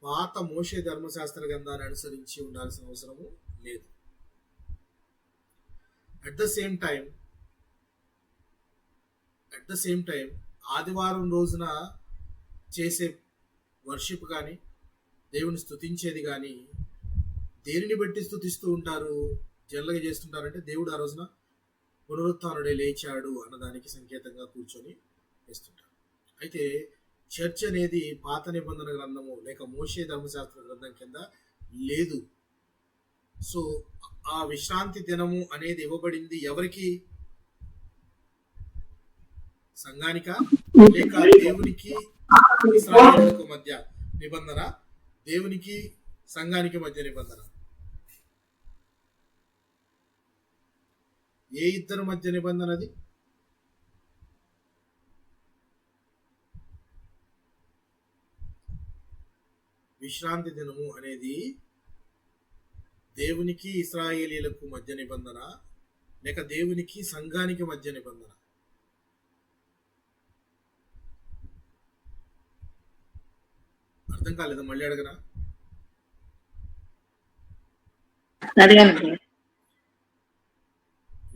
Speaker 1: పాత మోషే ధర్మశాస్త్ర గ్రంథాన్ని అనుసరించి ఉండాల్సిన అవసరము లేదు. అట్ ద సేమ్ టైం ఆదివారం రోజున చేసే వర్షిప్ కానీ దేవుని స్తుతించేది కానీ దేనిని బట్టి స్తుతిస్తూ ఉంటారు, జనరల్గా చేస్తుంటారంటే దేవుడు ఆ రోజున పునరుత్థానుడే లేచాడు అన్నదానికి సంకేతంగా కూర్చొని చేస్తుంటారు. అయితే చర్చ్ అనేది పాత నిబంధన గ్రంథము లేక మోషే ధర్మశాస్త్ర గ్రంథం కింద లేదు. సో ఆ విశ్రాంతి దినము అనేది ఇవ్వబడింది ఎవరికి? సంఘానిక లేక దేవునికి ఇశ్రాయేలుకు మధ్య నిబంధన, దేవునికి సంఘానికి మధ్య నిబంధన? ఏ ఇద్దరి మధ్య నిబంధన అది? విశ్రాంతి దినము అనేది దేవునికి ఇశ్రాయేలీలకు మధ్య నిబంధన లేక దేవునికి సంఘానికి మధ్య నిబంధన? అర్థం కాలేదా? మళ్ళీ అడగనా?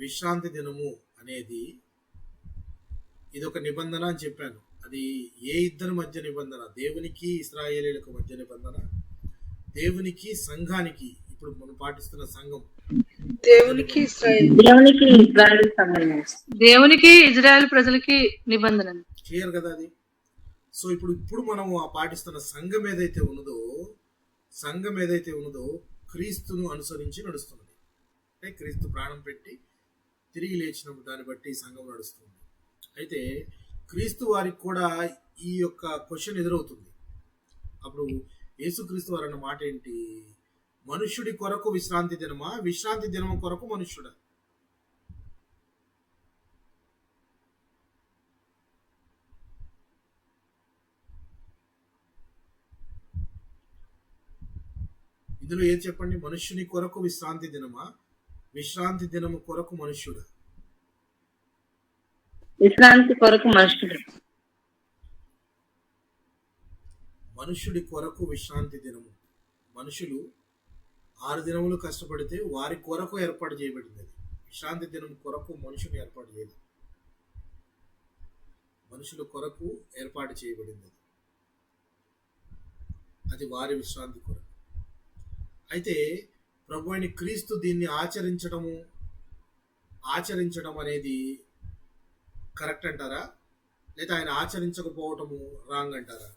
Speaker 1: విశ్రాంతి దినము అనేది ఇదొక నిబంధన అని చెప్పాను. అది ఏ ఇద్దరి మధ్య నిబంధన? దేవునికి ఇశ్రాయేలీలకు మధ్య నిబంధన, దేవునికి సంఘానికి, ఇప్పుడు మనం పాటిస్తున్న సంఘం
Speaker 4: దేవునికి ఇజ్రాయెల్ ప్రజలకి నిబంధన.
Speaker 1: క్లియర్ కదా అది? సో ఇప్పుడు మనం ఆ పాటిస్తున్న సంఘం ఏదైతే ఉన్నదో క్రీస్తును అనుసరించి నడుస్తున్నది. అంటే క్రీస్తు ప్రాణం పెట్టి తిరిగి లేచినప్పుడు దాన్ని బట్టి సంఘం నడుస్తుంది. అయితే క్రీస్తు వారికి కూడా ఈ యొక్క క్వశ్చన్ ఎదురవుతుంది. అప్పుడు యేసుక్రీస్తు వారు అన్న మాట ఏంటి? మనుష్యుడి కొరకు విశ్రాంతి దినమా, విశ్రాంతి దినము కొరకు మనుష్యుడా? ఇందులో ఏది చెప్పండి? మనుష్యుని కొరకు విశ్రాంతి దినమా, విశ్రాంతి దినము కొరకు మనుష్యుడా?
Speaker 2: విశ్రాంతి కొరకు మనుషుడు.
Speaker 1: మనుష్యుడి కొరకు విశ్రాంతి దినము. మనుషులు 6 దినములు కష్టపడితే వారి కొరకు ఏర్పాటు చేయబడింది. విశ్రాంతి దినం కొరకు మనుషుని ఏర్పాటు చేయలేదు, మనుషుల కొరకు ఏర్పాటు చేయబడింది. అది వారి విశ్రాంతి కొరకు. అయితే ప్రభు అయిన క్రీస్తు దీన్ని ఆచరించడం అనేది కరెక్ట్ అంటారా, లేదా ఆయన ఆచరించకపోవటము రాంగ్ అంటారా?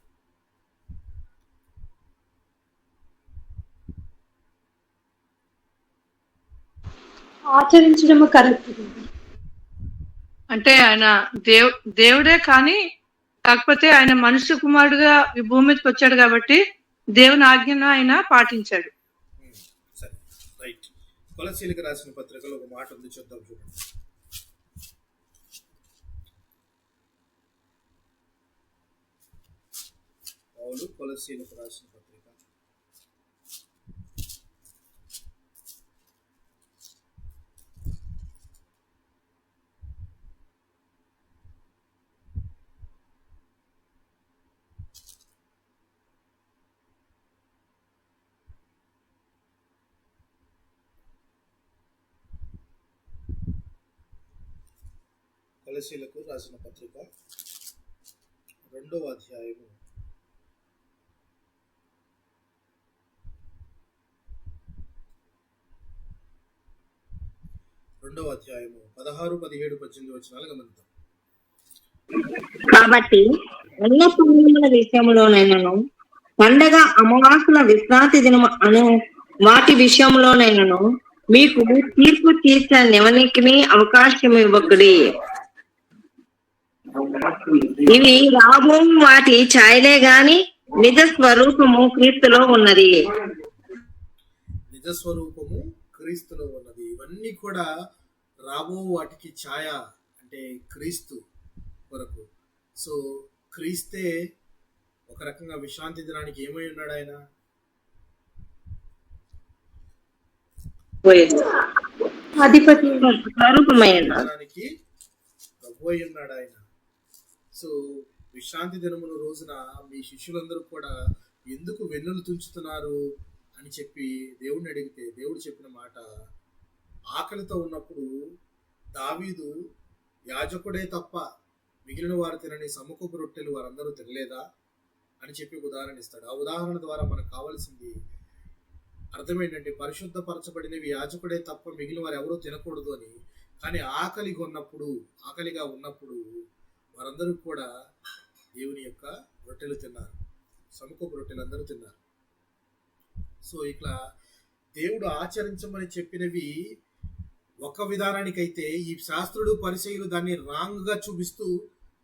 Speaker 3: ఆచరించడము కరెక్ట్.
Speaker 4: అంటే ఆయన దేవుడే, కానీ కాకపోతే ఆయన మనుష్య కుమారుడుగా ఈ భూమి మీదకి వచ్చాడు కాబట్టి దేవుని ఆజ్ఞను ఆయన పాటించాడు.
Speaker 1: సరే, రైట్. కొలస్సీలకు రాసిన పత్రికలో ఒక మాట ఉంది, చూద్దాం చూడండి. పౌలు కొలస్సీలకు రాసిన పత్రిక కొలస్సీలకు రాసిన పత్రిక 2వ అధ్యాయము 16, 17, 18 వచనాలు గమనిద్దాం.
Speaker 2: కాబట్టి అన్న పుణ్యముల విషయంలోనైనను పండగ అమావాసుల విశ్రాంతి దినము అను వాటి విషయంలోనైనను మీకు తీర్పు తీర్చనివనికి అవకాశం ఇవ్వకుడి. ఇవి రాబో వాటి ఛాయలే గాని నిజ స్వరూపము క్రీస్తులో ఉన్నది.
Speaker 1: నిజ స్వరూపము క్రీస్తులో ఉన్నది. ఇవన్నీ కూడా రాబో వాటికి ఛాయ, అంటే క్రీస్తు కొరకు. సో క్రీస్తే ఒక రకంగా విశ్రాంతి దినానికి ఏమై ఉన్నాడు? ఆయన
Speaker 2: అధిపతి స్వరూపమైన
Speaker 1: ప్రభు అయి ఉన్నాడు ఆయన. సో విశ్రాంతి దినముల రోజున మీ శిష్యులందరూ కూడా ఎందుకు వెన్నులు తుంచుతున్నారు అని చెప్పి దేవుడిని అడిగితే దేవుడు చెప్పిన మాట, ఆకలితో ఉన్నప్పుడు దావీదు యాజకుడే తప్ప మిగిలిన వారు తినని సముఖపు రొట్టెలు వారందరూ తినలేదా అని చెప్పి ఉదాహరణ ఇస్తాడు. ఆ ఉదాహరణ ద్వారా మనకు కావాల్సింది అర్థం ఏంటంటే, పరిశుద్ధపరచబడినవి యాజకుడే తప్ప మిగిలిన వారు ఎవరూ తినకూడదు అని. కానీ ఆకలిగా ఉన్నప్పుడు వారందరూ కూడా దేవుని యొక్క రొట్టెలు తిన్నారు, సముఖపు రొట్టెలు అందరూ తిన్నారు. సో ఇట్లా దేవుడు ఆచరించమని చెప్పినవి ఒక విధానానికైతే ఈ శాస్త్రులు పరిచయులు దాన్ని రాంగ్ గా చూపిస్తూ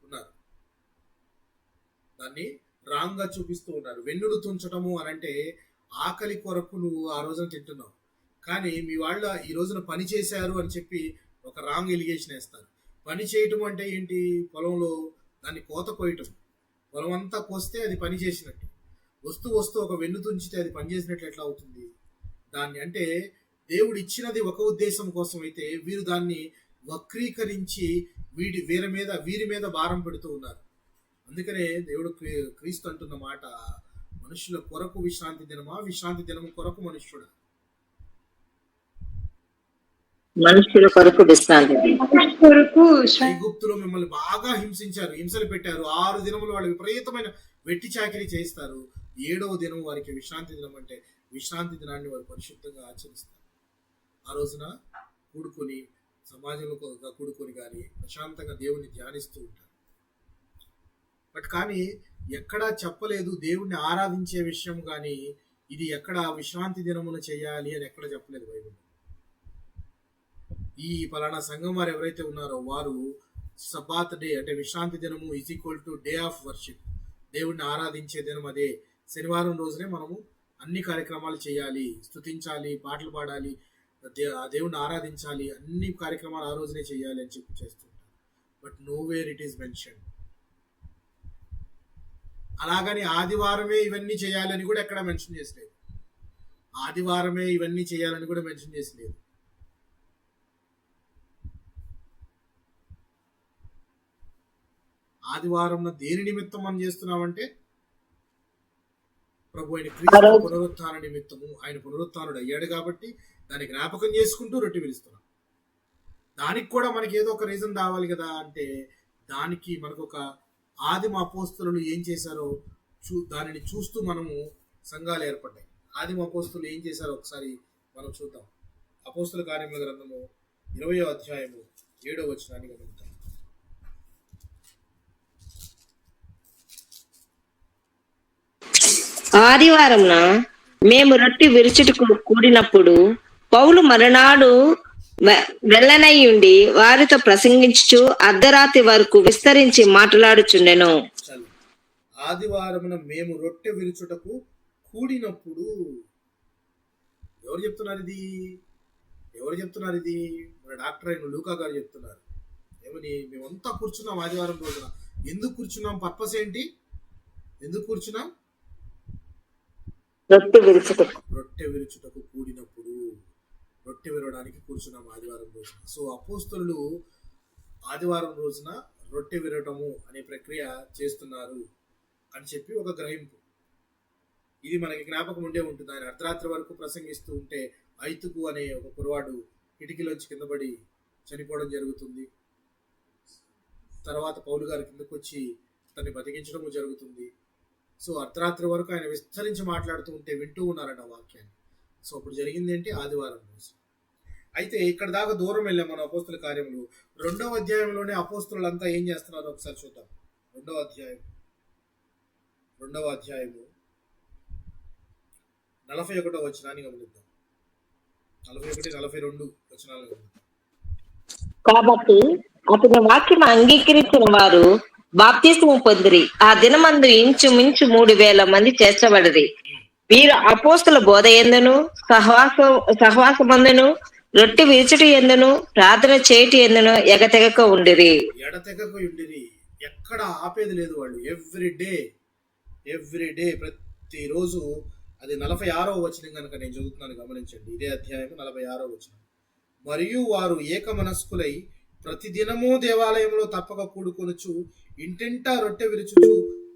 Speaker 1: ఉన్నారు. వెన్నులు తుంచటము అనంటే ఆకలి కొరకు నువ్వు ఆ రోజున తింటున్నావు, కానీ మీ వాళ్ళు ఈ రోజున పని చేశారు అని చెప్పి ఒక రాంగ్ ఎలిగేషన్ వేస్తారు. పని చేయటం అంటే ఏంటి? పొలంలో దాన్ని కోత కోయటం. పొలం అంతా కోస్తే అది పని చేసినట్టు, వస్తూ ఒక వెన్ను తుంచితే అది పని చేసినట్లు ఎట్లా అవుతుంది? దాన్ని అంటే దేవుడు ఇచ్చినది ఒక ఉద్దేశం కోసం అయితే వీరు దాన్ని వక్రీకరించి వీరి మీద భారం పెడుతూ ఉన్నారు. అందుకనే దేవుడు క్రీస్తు అంటున్న మాట, మనుషుల కొరకు విశ్రాంతి దినమా, విశ్రాంతి దినము కొరకు మనుష్యుడా?
Speaker 2: మనుషుల కొరకు విశ్రాంతి.
Speaker 1: ఐగుప్తులో మిమ్మల్ని బాగా హింసలు పెట్టారు. 6 దినములు వాళ్ళు విపరీతమైన వెట్టి చాకిరీ చేస్తారు. 7వ దినం వారికి విశ్రాంతి దినం. అంటే విశ్రాంతి దినాన్ని వారు పరిశుద్ధంగా ఆచరిస్తారు. ఆ రోజున కూడుకొని సమాజంలో కూడుకొని కానీ ప్రశాంతంగా దేవుణ్ణి ధ్యానిస్తూ ఉంటారు. బట్ కానీ ఎక్కడా చెప్పలేదు దేవుణ్ణి ఆరాధించే విషయం కానీ ఇది ఎక్కడ విశ్రాంతి దినమున చేయాలి అని ఎక్కడ చెప్పలేదు బైబిల్. ఈ పలానా సంఘం వారు ఎవరైతే ఉన్నారో వారు సబ్బాత్ డే అంటే విశ్రాంతి దినము is equal to day of worship, దేవుణ్ణి ఆరాధించే దినం అదే. శనివారం రోజునే మనము అన్ని కార్యక్రమాలు చేయాలి, స్తుతించాలి, పాటలు పాడాలి, దేవుణ్ణి ఆరాధించాలి, అన్ని కార్యక్రమాలు ఆ రోజునే చేయాలి అని చెప్పి చేస్తుంటారు. But know where it is mention. అలాగని ఆదివారమే ఇవన్నీ చేయాలని కూడా ఎక్కడ మెన్షన్ చేసలేదు. ఆదివారమే ఇవన్నీ చేయాలని కూడా మెన్షన్ చేసలేదు. ఆదివారం దేని నిమిత్తం మనం చేస్తున్నామంటే ప్రభు అయిన క్రీస్తు పునరుత్థాన నిమిత్తము. ఆయన పునరుత్థానుడు అయ్యాడు కాబట్టి దాన్ని జ్ఞాపకం చేసుకుంటూ రొట్టె విరుస్తున్నాం. దానికి కూడా మనకి ఏదో ఒక రీజన్ కావాలి కదా. అంటే దానికి మనకు ఒక ఆదిమ అపోస్తలులు ఏం చేశారో దానిని చూస్తూ మనము సంఘాలు ఏర్పడ్డాయి. ఆదిమ అపోస్తలులు ఏం చేశారో ఒకసారి మనం చూద్దాం. అపోస్తల కార్యముల గ్రంథము 20వ అధ్యాయము 7వ వచనాన్ని గమనిద్దాం.
Speaker 2: ఆదివారంన మేము రొట్టె విరుచుటకు కూడినప్పుడు పౌలు మరునాడు వెళ్ళనయ్యుండి వారితో ప్రసంగించుచు అర్ధరాత్రి వరకు విస్తరించి మాట్లాడుచుండెను.
Speaker 1: ఆదివారమున మేము రొట్టె విరుచుటకు కూడినప్పుడు ఎవరు చెప్తున్నారు ఇది? మన డాక్టర్ అయిన లూకా గారు చెప్తున్నారు. ఏమని? మేమంతా కూర్చున్నాం ఆదివారం రోజున. ఎందుకు కూర్చున్నాం? పర్పస్ ఏంటి? ఎందుకు కూర్చున్నాం?
Speaker 2: రొట్టె విరుచుటకు
Speaker 1: కూడినప్పుడు రొట్టె విరవడానికి కూర్చున్నాం ఆదివారం రోజున. సో అపోస్తలులు ఆదివారం రోజున రొట్టె విరవటము అనే ప్రక్రియ చేస్తున్నారు అని చెప్పి ఒక గ్రహింపు. ఇది మనకి జ్ఞాపకం ఉండే ఉంటుంది. ఆయన అర్ధరాత్రి వరకు ప్రసంగిస్తూ ఉంటే ఐతుకు అనే ఒక కురవాడు కిటికీలోంచి కింద పడి చనిపోవడం జరుగుతుంది. తర్వాత పౌలు గారు కిందకు వచ్చి తన్ని బతికించడము జరుగుతుంది. సో అర్ధరాత్రి వరకు ఆయన విస్తరించి మాట్లాడుతూ ఉంటే వింటూ ఉన్నారట వాక్యాన్ని. సో అప్పుడు జరిగింది ఏంటి? ఆదివారం రోజు. అయితే ఇక్కడ దాకా దూరం వెళ్ళాం మన అపోస్తుల కార్యములు. 2వ అధ్యాయంలోనే అపోస్తులంతా ఏం చేస్తున్నారో ఒకసారి చూద్దాం. 2వ అధ్యాయము 41వ వచనాన్ని గమనిద్దాం. 41, 42 వచనాలు గమనిద్దాం.
Speaker 2: కాబట్టి అతని వాక్యం అంగీకరించిన వారు బాప్తిస్మము పొందిరి. ఆ దినమందు ఇంచుమించు 3,000 మంది చేర్చబడిరి. వీరు అపోస్తుల బోధ యందును సహవాసమందును రొట్టె విరుచుట యందును ప్రార్థన చేయటి యందును ఎడతెగక ఉండిరి.
Speaker 1: ఎక్కడ ఆపేది లేదు వాళ్ళు. ఎవ్రీ డే ప్రతిరోజు. అది 46వ వచనం కనుక నేను చదువుతున్నాను, గమనించండి. ఇదే అధ్యాయం 46వ వచనం. మరియు వారు ఏక మనస్కులై ప్రతిదినము దేవాలయంలో తప్పక కూడుకొనుచు ఇంటింటా రొట్టె విరుచుచు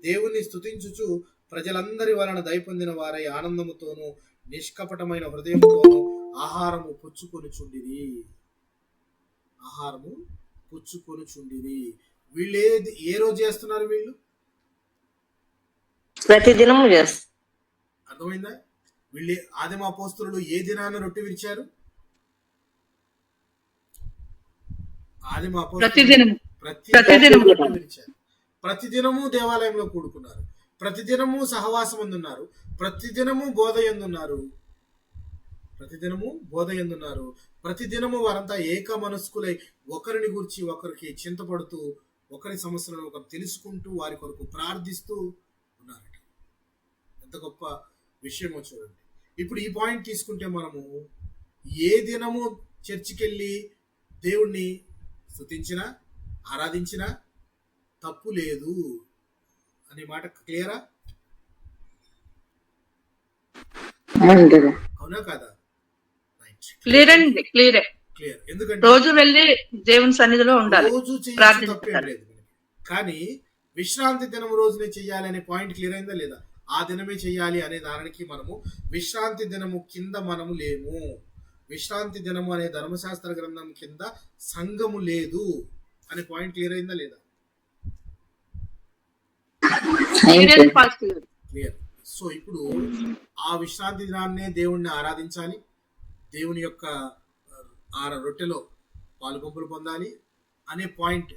Speaker 1: దేవుని స్తుతించుచు ప్రజలందరి వలన దయపొందిన వారై ఆనందముతోనూ నిష్కపటమైన హృదయముతోనూ ఆహారము పుచ్చుకొనుచుండిరి. ఆహారము పుచ్చుకొనుచుండిరి. వీళ్ళు ఏ రోజు చేస్తున్నారు? వీళ్ళు
Speaker 2: ప్రతిదినము చేస్తారు.
Speaker 1: అర్థమైందా? వీళ్ళు ఆదిమ అపోస్తలులు ఏ దినాన రొట్టె విరిచారు? ఆదిమ అపోస్తలులు
Speaker 4: ప్రతిదినము
Speaker 1: ప్రతిదినము రొట్టె విరిచారు. ప్రతిదినము దేవాలయంలో కూడుకున్నారు, ప్రతిదినము సహవాసం అందున్నారు, ప్రతిదినము బోధ యందున్నారు, ప్రతిదినము వారంతా ఏక మనస్కులై ఒకరిని గురించి ఒకరికి చింతపడుతూ ఒకరి సమస్యలను ఒకరు తెలుసుకుంటూ వారి కొరకు ప్రార్థిస్తూ ఉన్నారట. ఎంత గొప్ప విషయమో చూడండి. ఇప్పుడు ఈ పాయింట్ తీసుకుంటే మనము ఏ దినము చర్చికి వెళ్ళి దేవుణ్ణి స్తుతించినా ఆరాధించినా తప్పు లేదు అనే మాట క్లియరా? అవునా కాదా?
Speaker 4: క్లియర్ అండి, క్లియర్.
Speaker 1: ఎందుకంటే
Speaker 4: రోజు వెళ్ళి దేవుని సన్నిధిలో ఉండాలి,
Speaker 1: రోజు చేయడం తప్పేం లేదు, కానీ విశ్రాంతి దినం రోజునే చెయ్యాలి అనే పాయింట్ క్లియర్ అయిందా లేదా? ఆ దినమే చెయ్యాలి అనే దానికి మనము విశ్రాంతి దినము కింద మనము లేము. విశ్రాంతి దినము అనే ధర్మశాస్త్ర గ్రంథం కింద సంఘము లేదు అనే పాయింట్ క్లియర్ అయిందా లేదా? క్లియర్. సో ఇప్పుడు ఆ విశ్రాంతి దినాన్నే దేవుణ్ణి ఆరాధించాలి, దేవుని యొక్క ఆ రొట్టెలో పాలుపంపులు పొందాలి అనే పాయింట్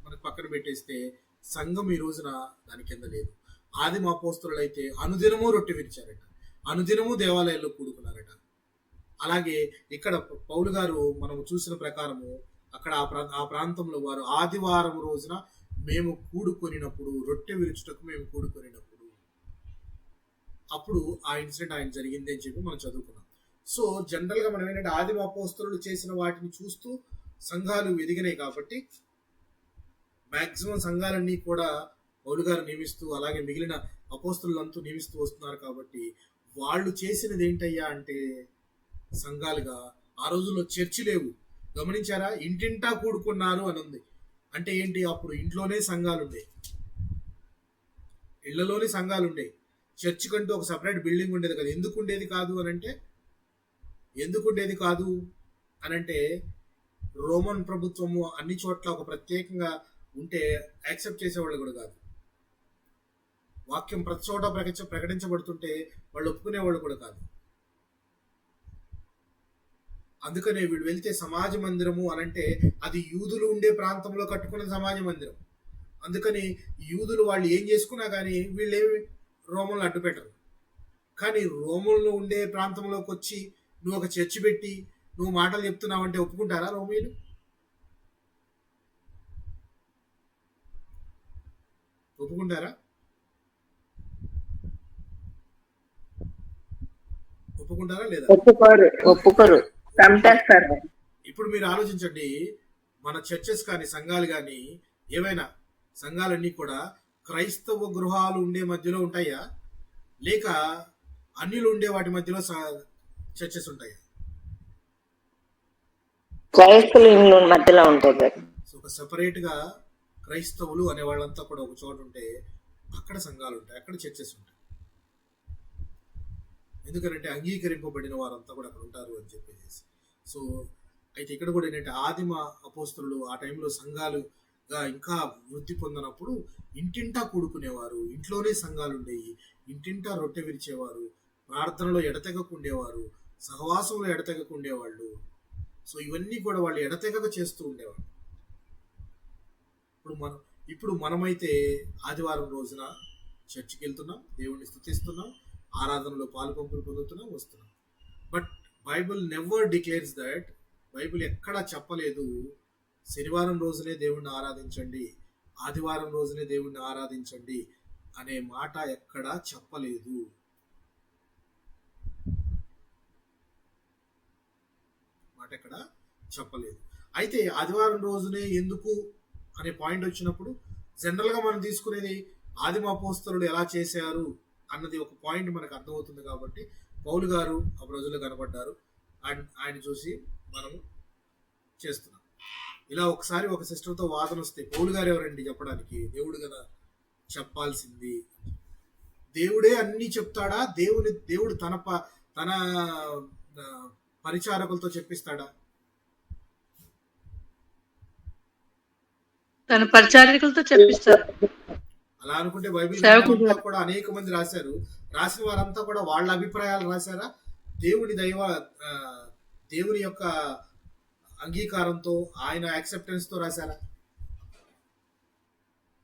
Speaker 1: మనకు పక్కన పెట్టేస్తే సంఘం ఈ రోజున దాని కింద లేదు. ఆదిమ అపోస్తలులు అయితే అనుదినము రొట్టె విరిచారట, అనుదినము దేవాలయాల్లో కూడుకున్నారట. అలాగే ఇక్కడ పౌలు గారు మనము చూసిన ప్రకారము అక్కడ ఆ ప్రాంతంలో వారు ఆదివారం రోజున మేము కూడుకొనినప్పుడు, రొట్టె విరుచుటకు మేము కూడుకొనినప్పుడు, అప్పుడు ఆ ఇన్సిడెంట్ ఆయన జరిగింది అని చెప్పి మనం చదువుకున్నాం. సో జనరల్ గా మనం ఏంటంటే ఆదిమ అపోస్తలులు చేసిన వాటిని చూస్తూ సంఘాలు ఎదిగినాయి కాబట్టి మాక్సిమం సంఘాలన్నీ కూడా పౌలు గారు నియమిస్తూ అలాగే మిగిలిన అపోస్తలులంతా నియమిస్తూ వస్తున్నారు కాబట్టి వాళ్ళు చేసినది ఏంటయ్యా అంటే సంఘాలుగా ఆ రోజుల్లో చర్చి లేవు. గమనించారా? ఇంటింటా కూడుకున్నారు అని ఉంది. అంటే ఏంటి? అప్పుడు ఇంట్లోనే సంఘాలు ఉండే, ఇళ్లలోనే సంఘాలు ఉండే. చర్చ్ కంటూ ఒక సపరేట్ బిల్డింగ్ ఉండేది కదా. ఎందుకు ఉండేది కాదు అనంటే రోమన్ ప్రభుత్వము అన్ని చోట్ల ఒక ప్రత్యేకంగా ఉంటే యాక్సెప్ట్ చేసేవాళ్ళు కూడా కాదు. వాక్యం ప్రతి చోట ప్రకటించబడుతుంటే వాళ్ళు ఒప్పుకునేవాళ్ళు కూడా కాదు. అందుకనే వీళ్ళు వెళ్తే సమాజ మందిరము అనంటే అది యూదులు ఉండే ప్రాంతంలో కట్టుకున్న సమాజ మందిరం. అందుకని యూదులు వాళ్ళు ఏం చేసుకున్నా కానీ వీళ్ళేమి రోమన్లు అడ్డు పెట్టరు. కానీ రోమన్లో ఉండే ప్రాంతంలోకి వచ్చి నువ్వు ఒక చర్చి పెట్టి నువ్వు మాటలు చెప్తున్నావు అంటే ఒప్పుకుంటారా రోమీలు? ఒప్పుకుంటారా? ఒప్పుకుంటారా లేదా?
Speaker 2: ఒప్పుకోరు.
Speaker 1: ఇప్పుడు మీరు ఆలోచించండి, మన చర్చెస్ కానీ సంఘాలు కానీ ఏవైనా సంఘాలన్నీ కూడా క్రైస్తవ గృహాలు ఉండే మధ్యలో ఉంటాయా, లేక అన్యులు ఉండే వాటి మధ్యలో చర్చెస్ ఉంటాయా?
Speaker 2: క్రైస్తవుల మధ్యలో ఉంటుంది.
Speaker 1: సో ఒక సెపరేట్ గా క్రైస్తవులు అనే వాళ్ళంతా కూడా ఒక చోట ఉంటే అక్కడ సంఘాలు ఉంటాయి, అక్కడ చర్చెస్ ఉంటాయి. ఎందుకంటే అంగీకరింపబడిన వారంతా కూడా అక్కడ ఉంటారు అని చెప్పేసి. సో అయితే ఇక్కడ కూడా ఏంటంటే ఆదిమ అపోస్తలులు ఆ టైంలో సంఘాలుగా ఇంకా వృద్ధి పొందినప్పుడు ఇంటింటా కూడుకునేవారు, ఇంట్లోనే సంఘాలు ఉండేవి, ఇంటింటా రొట్టె విరిచేవారు, ప్రార్థనలో ఎడతెగకుండేవారు, సహవాసంలో ఎడతెగకుండేవాళ్ళు. సో ఇవన్నీ కూడా వాళ్ళు ఎడతెగక చేస్తూ ఉండేవాళ్ళు. ఇప్పుడు మనమైతే ఆదివారం రోజున చర్చికి వెళ్తున్నాం, దేవుణ్ణి స్తుతిస్తున్నాం, ఆరాధనలో పాలుపంపులు పొందుతున్నాం, వస్తున్నాం. But Bible never declares that, Bible ఎక్కడా చెప్పలేదు శనివారం రోజునే దేవుణ్ణి ఆరాధించండి, ఆదివారం రోజునే దేవుణ్ణి ఆరాధించండి అనే మాట ఎక్కడా చెప్పలేదు. అయితే ఆదివారం రోజునే ఎందుకు అనే పాయింట్ వచ్చినప్పుడు జనరల్ గా మనం తీసుకునేది ఆదిమ అపోస్తలులు ఎలా చేశారు అన్నది ఒక పాయింట్ మనకు అర్థమవుతుంది. కాబట్టి పౌలు గారు ఆ రోజుల్లో కనబడ్డారు, ఆయన చూసి మనం చేస్తున్నాం. ఇలా ఒకసారి ఒక సిస్టర్తో వాదన వస్తే పౌలు గారు ఎవరండి చెప్పడానికి? దేవుడు కదా చెప్పాల్సింది. దేవుడే అన్ని చెప్తాడా? దేవుడు తన పరిచారకులతో చెప్పిస్తాడా?
Speaker 4: తన పరిచారికలతో చెప్పిస్తారు.
Speaker 1: అలా అనుకుంటే బైబిల్ గ్రంథమంతా కూడా అనేక మంది రాశారు. రాసిన వారంతా కూడా వాళ్ళ అభిప్రాయాలు రాశారా? దేవుని యొక్క అంగీకారంతో, ఆయన యాక్సెప్టెన్స్ తో రాశారా?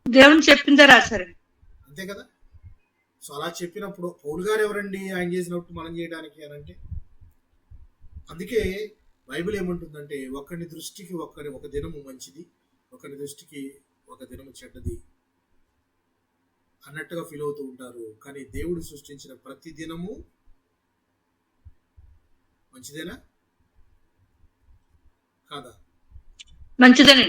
Speaker 4: దేవుని చెప్పిందే రాశారు.
Speaker 1: అంతే కదా. సో అలా చెప్పినప్పుడు పౌలు గారు ఎవరండి ఆయన చేసినప్పుడు మనం చేయడానికి అని అంటే? అందుకే బైబిల్ ఏమంటుందంటే, ఒకరి దృష్టికి ఒక దినము మంచిది, ఒకరి దృష్టికి ఒక దినము చెడ్డది అన్నట్టుగా ఫీల్ అవుతూ ఉంటారు. కానీ దేవుడు సృష్టించిన ప్రతి దినము మంచిదేనా కాదా? మంచిదేనా?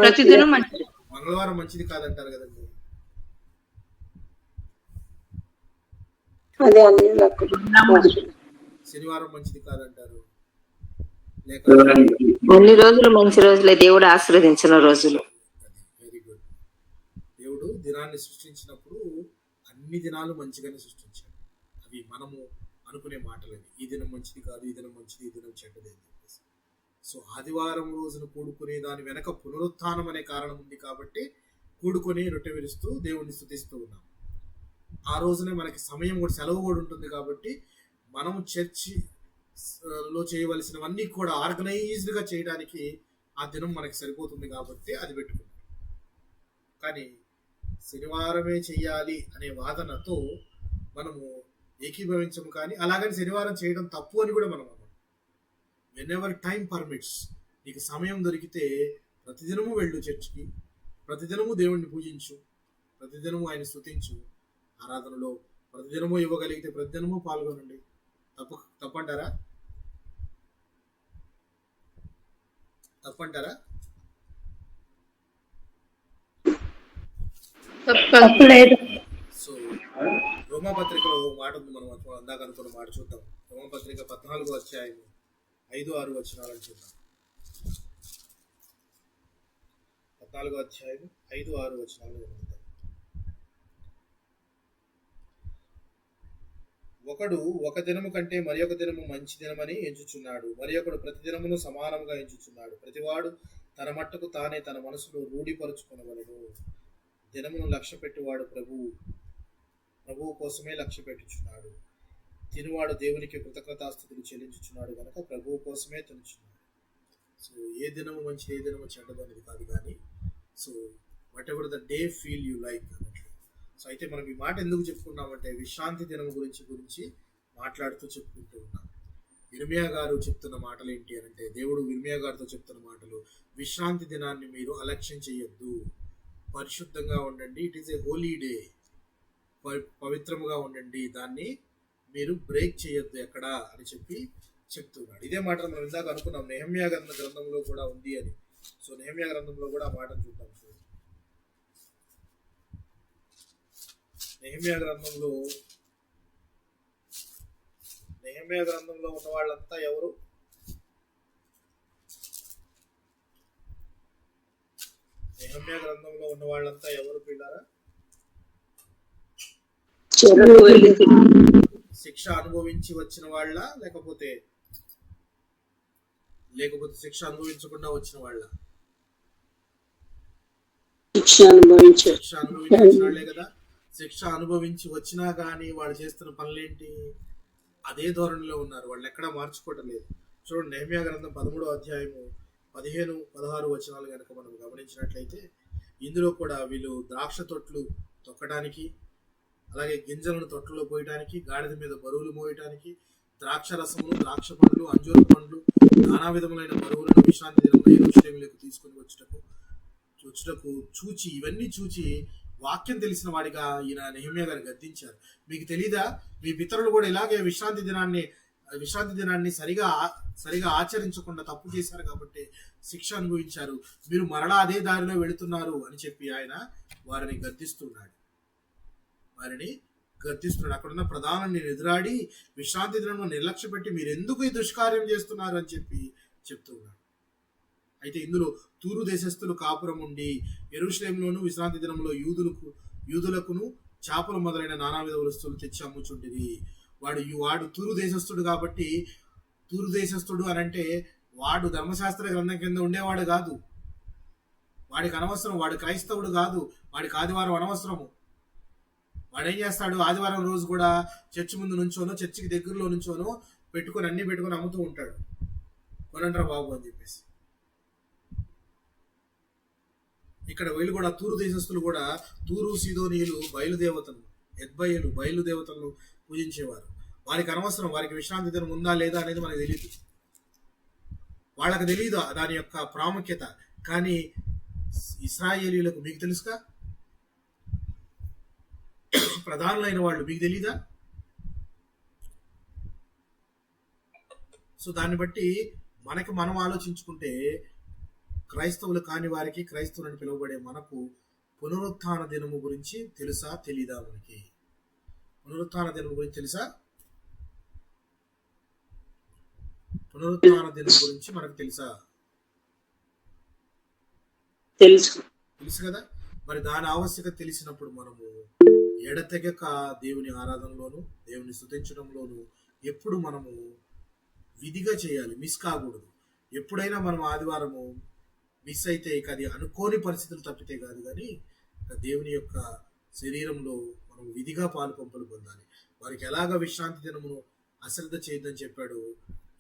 Speaker 4: ప్రతిదినం మంచిది.
Speaker 1: మంగళవారం మంచిది కాదంటారు కదండి. శనివారం మంచిది కాదంటారు. లేక
Speaker 2: అన్ని రోజులు మంచి రోజులే, దేవుడు ఆశీర్వదించిన రోజులు.
Speaker 1: Very good. దేవుడు దినాన్ని సృష్టించినప్పుడు అన్ని దినాలు మంచిగానే సృష్టించాడు. అవి మనము అనుకునే మాటలేదు. ఈ దినం మంచిది కాదు, ఈ దినం మంచిది, ఈ దినం చెడ్డది అని చెప్పేసి. సో ఆదివారం రోజున కూడుకునే దాని వెనక పునరుత్థానం అనే కారణం ఉంది కాబట్టి కూడుకొని రొట్టె విరుస్తూ దేవుణ్ణి స్తుతిస్తూ ఉన్నాం. ఆ రోజునే మనకి సమయం కూడా, సెలవు కూడా ఉంటుంది కాబట్టి మనము చర్చిలో చేయవలసినవన్నీ కూడా ఆర్గనైజ్డ్గా చేయడానికి ఆ దినం మనకి సరిపోతుంది కాబట్టి అది పెట్టుకున్నాం. కానీ శనివారమే చెయ్యాలి అనే వాదనతో మనము ఏకీభవించము. కానీ అలాగని శనివారం చేయడం తప్పు అని కూడా మనం అన్నాం. వెన్ ఎవర్ టైం పర్మిట్స్, నీకు సమయం దొరికితే ప్రతిదినము వెళ్ళు చర్చికి, ప్రతిదినము దేవుణ్ణి పూజించు, ప్రతిదినము ఆయన స్తుతించు, ఆరాధనలో ప్రతిదినము ఇవ్వగలిగితే ప్రతిదినము పాల్గొనండి. తప్పంటారా? సో రోమాపత్రికలో మాట ఉంది, మనం అందాక అనుకున్న మాట చూద్దాం. రోమాపత్రిక 14వ అధ్యాయం 5-6 వచనాలను చూద్దాం. 14వ అధ్యాయం 5-6 వచనాలు చదువుతాం. ఒకడు ఒక దినము కంటే మరి ఒక దినము మంచి దినమని ఎంచుచున్నాడు, మరి ఒకడు ప్రతి దినమును సమానముగా ఎంచుచున్నాడు. ప్రతివాడు తన మట్టుకు తానే తన మనసులో రూఢిపరుచుకొనవలెను. దినమును లక్ష్య పెట్టువాడు ప్రభువు కోసమే లక్ష్య పెట్టుచున్నాడు. తినువాడు దేవునికి కృతజ్ఞతాస్తుతులు చెల్లించుచున్నాడు కనుక ప్రభువు కోసమే తినుచున్నాడు. సో ఏ దినము మంచిది, ఏ దినము చెడ్డది అనేది కాదు, కానీ so what ever the day feel you like అన్నట్లు. సో అయితే మనం ఈ మాట ఎందుకు చెప్పుకున్నామంటే, విశ్రాంతి దినం గురించి మాట్లాడుతూ చెప్పుకుంటూ ఉన్నాం. ఇర్మియా గారు చెప్తున్న మాటలు ఏంటి అంటే, దేవుడు ఇర్మియా గారితో చెప్తున్న మాటలు, విశ్రాంతి దినాన్ని మీరు అలక్ష్యం చేయొద్దు, పరిశుద్ధంగా ఉండండి, it is a holy day, పవిత్రముగా ఉండండి, దాన్ని మీరు బ్రేక్ చేయొద్దు ఎక్కడా అని చెప్తున్నాడు. ఇదే మాట మనం ఇందాక అనుకున్నాం, నెహెమ్యా గ్రంథంలో కూడా ఉంది అని. సో నెహెమ్యా గ్రంథంలో కూడా ఆ మాటను చూద్దాం. నెహెమ్యా గ్రంథంలో ఉన్న వాళ్ళంతా ఎవరు? నెహెమ్యా గ్రంథంలో ఉన్న వాళ్ళంతా ఎవరు పిల్లారా? శిక్ష అనుభవించి వచ్చిన వాళ్ళ, లేకపోతే శిక్ష అనుభవించకుండా వచ్చిన వాళ్ళ? శిక్ష అనుభవించి వచ్చిన వాళ్ళే కదా. శిక్ష అనుభవించి వచ్చినా కానీ వాళ్ళు చేస్తున్న పనులేంటి? అదే ధోరణిలో ఉన్నారు, వాళ్ళు ఎక్కడా మార్చుకోవటం లేదు. చూడండి, నెహెమ్యా గ్రంథం 13వ అధ్యాయము 15-16 వచనాలు కనుక మనం గమనించినట్లయితే, ఇందులో కూడా వీళ్ళు ద్రాక్ష తొట్లు తొక్కడానికి, అలాగే గింజలను తొట్టులో పోయటానికి, గాడిద మీద బరువులు మోయటానికి, ద్రాక్ష రసములు, ద్రాక్ష పండ్లు, అంజూరు పండ్లు, నానా విధములైన బరువులను విశ్రాంతి దినమున యెరూషలేములోకి తీసుకుని వచ్చుటకు చూచి, ఇవన్నీ చూచి వాక్యం తెలిసిన వాడిగా ఈయన నెహెమ్యా గారు గద్దించారు. మీకు తెలీదా, మీ పితరులు కూడా ఇలాగే విశ్రాంతి దినాన్ని సరిగా ఆచరించకుండా తప్పు చేశారు కాబట్టి శిక్ష అనుభవించారు, మీరు మరలా అదే దారిలో వెళుతున్నారు అని చెప్పి ఆయన వారిని గద్దిస్తున్నాడు. అక్కడున్న ప్రధానాన్ని ఎదురాడి విశ్రాంతి దినంలో నిర్లక్ష్య పెట్టి మీరు ఎందుకు ఈ దుష్కార్యం చేస్తున్నారు అని చెప్పి చెప్తున్నాడు. అయితే ఇందులో తూరు దేశస్థులు కాపురం ఉండి యెరూషలేములోను విశ్రాంతి దినంలో యూదులకును చేపలు మొదలైన నానావిధ వస్తువులు తెచ్చి అమ్ముచుండిరి. వాడు తూరు దేశస్థుడు కాబట్టి, తూరు దేశస్థుడు అని అంటే వాడు ధర్మశాస్త్ర గ్రంథం కింద ఉండేవాడు కాదు, వాడికి అనవసరం, వాడు క్రైస్తవుడు కాదు, వాడికి ఆదివారం అనవసరము. వాడేం చేస్తాడు, ఆదివారం రోజు కూడా చర్చి ముందు నుంచోనో చర్చికి దగ్గరలో నుంచోనో అన్ని పెట్టుకొని అమ్ముతూ ఉంటాడు, కొనండ్రా బాబు అని చెప్పేసి. ఇక్కడ వీళ్ళు కూడా తూరు దేశస్తులు కూడా తూరు సీదోనీయులు బయలుదేవతలను పూజించేవారు. వారికి అనవసరం, వారికి విశ్రాంతి దినం ఉందా లేదా అనేది మనకు తెలియదు, వాళ్ళకి తెలియదు దాని యొక్క ప్రాముఖ్యత. కానీ ఇశ్రాయేలీయులకు మీకు తెలుసుగా, ప్రధానులైన వాళ్ళు మీకు తెలీదా? సో దాన్ని బట్టి మనం ఆలోచించుకుంటే క్రైస్తవులు కాని వారికి, క్రైస్తవులని పిలువబడే మనకు పునరుత్థాన దినము గురించి తెలుసా తెలీదా? మనకి పునరుత్థాన దినం గురించి తెలుసా? పునరుత్థాన దినం గురించి మనకు తెలుసా?
Speaker 2: తెలుసు
Speaker 1: కదా. మరి దాని ఆవశ్యకత తెలిసినప్పుడు మనము ఎడతెగక దేవుని ఆరాధనలోను దేవుని స్తుతించడంలోను ఎప్పుడు మనము విధిగా చేయాలి, మిస్ కాకూడదు. ఎప్పుడైనా మనం ఆదివారము మిస్ అయితే ఇక అది అనుకోని పరిస్థితులు తప్పితే కాదు, కానీ దేవుని యొక్క శరీరంలో మనం విధిగా పాలు పంపులు పొందాలి. వారికి ఎలాగ విశ్రాంతి దినమును అశ్రద్ధ చేయొద్దని చెప్పాడు,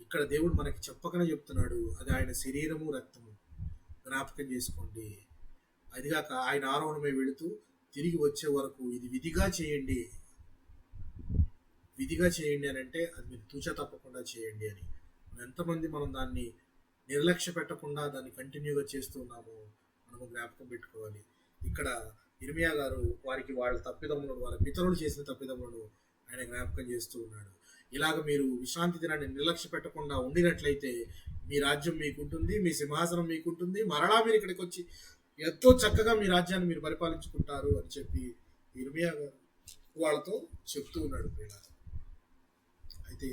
Speaker 1: ఇక్కడ దేవుడు మనకి చెప్పకనే చెప్తున్నాడు. అది ఆయన శరీరము రక్తము, జ్ఞాపకం చేసుకోండి. అదిగాక ఆయన ఆరోహణమై వెళుతూ తిరిగి వచ్చే వరకు ఇది విధిగా చేయండి అని అంటే అది మీరు తూచా తప్పకుండా చేయండి అని. ఎంతమంది మనం దాన్ని నిర్లక్ష్య పెట్టకుండా దాన్ని కంటిన్యూగా చేస్తున్నాము మనము జ్ఞాపకం పెట్టుకోవాలి. ఇక్కడ ఇర్మియా గారు వారికి వాళ్ళ తప్పిదములను, వాళ్ళ పితరులు చేసిన తప్పిదములను ఆయన జ్ఞాపకం చేస్తూ ఉన్నాడు. ఇలాగ మీరు విశ్రాంతి దినాన్ని నిర్లక్ష్య పెట్టకుండా ఉండినట్లయితే మీ రాజ్యం మీకుంటుంది, మీ సింహాసనం మీకుంటుంది, మరలా మీరు ఇక్కడికి వచ్చి ఎంతో చక్కగా మీ రాజ్యాన్ని మీరు పరిపాలించుకుంటారు అని చెప్పి ఇర్మియా గారు వాళ్ళతో చెప్తూ ఉన్నాడు. అయితే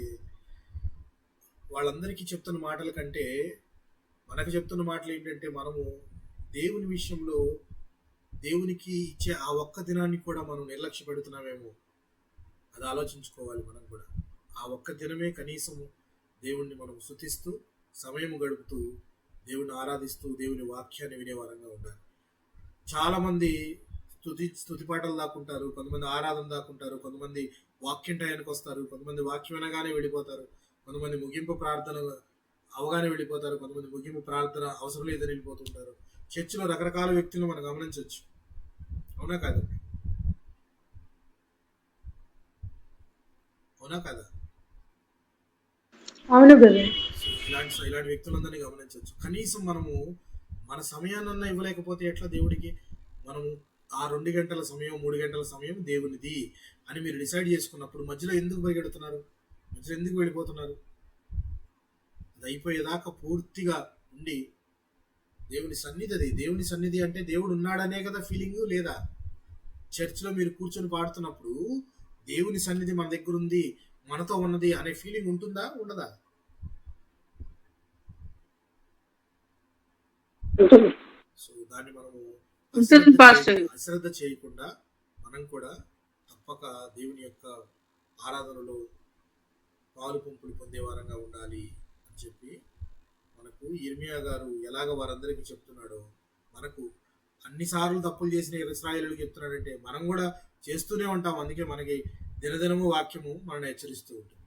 Speaker 1: వాళ్ళందరికీ చెప్తున్న మాటల కంటే మనకు చెప్తున్న మాటలు ఏంటంటే, మనము దేవుని విషయంలో దేవునికి ఇచ్చే ఆ ఒక్క దినాన్ని కూడా మనం నిర్లక్ష్య పెడుతున్నామేమో, అది ఆలోచించుకోవాలి. మనం కూడా ఆ ఒక్క దినమే కనీసము దేవుణ్ణి మనం స్తుతిస్తూ సమయం గడుపుతూ దేవుని ఆరాధిస్తూ దేవుని వాక్యాన్ని వినేవారంగా ఉండాలి. చాలా మంది స్తుతి పాటలు దాక్కుంటారు, కొంతమంది ఆరాధన దాక్కుంటారు, కొంతమంది వాక్యం టయానికి వస్తారు, కొంతమంది వాక్యం వినగానే వెళ్ళిపోతారు, కొంతమంది ముగింపు ప్రార్థన అవగానే వెళ్ళిపోతారు, కొంతమంది ముగింపు ప్రార్థన అవసరం లేదని వెళ్ళిపోతుంటారు. చర్చిలో రకరకాల వ్యక్తులను మనం గమనించవచ్చు, అవునా కాదా?
Speaker 3: అవును కదా.
Speaker 1: ఇలాంటి వ్యక్తులందరినీ గమనించవచ్చు. కనీసం మనము మన సమయాన్నన్నా ఇవ్వలేకపోతే ఎట్లా దేవుడికి? మనము ఆ 2 గంటల సమయం 3 గంటల సమయం దేవునిది అని మీరు డిసైడ్ చేసుకున్నప్పుడు మధ్యలో ఎందుకు పరిగెడుతున్నారు? మధ్యలో ఎందుకు వెళ్ళిపోతున్నారు? అది అయిపోయేదాకా పూర్తిగా ఉండి దేవుని సన్నిధి అంటే దేవుడు ఉన్నాడనే కదా ఫీలింగ్. లేదా చర్చ్లో మీరు కూర్చొని పాడుతున్నప్పుడు దేవుని సన్నిధి మన దగ్గర ఉంది, మనతో ఉన్నది అనే ఫీలింగ్ ఉంటుందా, ఉండదా? సో దాన్ని మనము అశ్రద్ధ చేయకుండా మనం కూడా తప్పక దేవుని యొక్క ఆరాధనలో పాలు పంపులు పొందే వారంగా ఉండాలి అని చెప్పి మనకు ఇర్మియా గారు ఎలాగ వారందరికీ చెప్తున్నాడో, మనకు అన్నిసార్లు తప్పులు చేసిన ఇశ్రాయేలులకు చెప్తున్నాడంటే మనం కూడా చేస్తూనే ఉంటాం. అందుకే మనకి దినదినము వాక్యము మనల్ని హెచ్చరిస్తూ ఉంటుంది.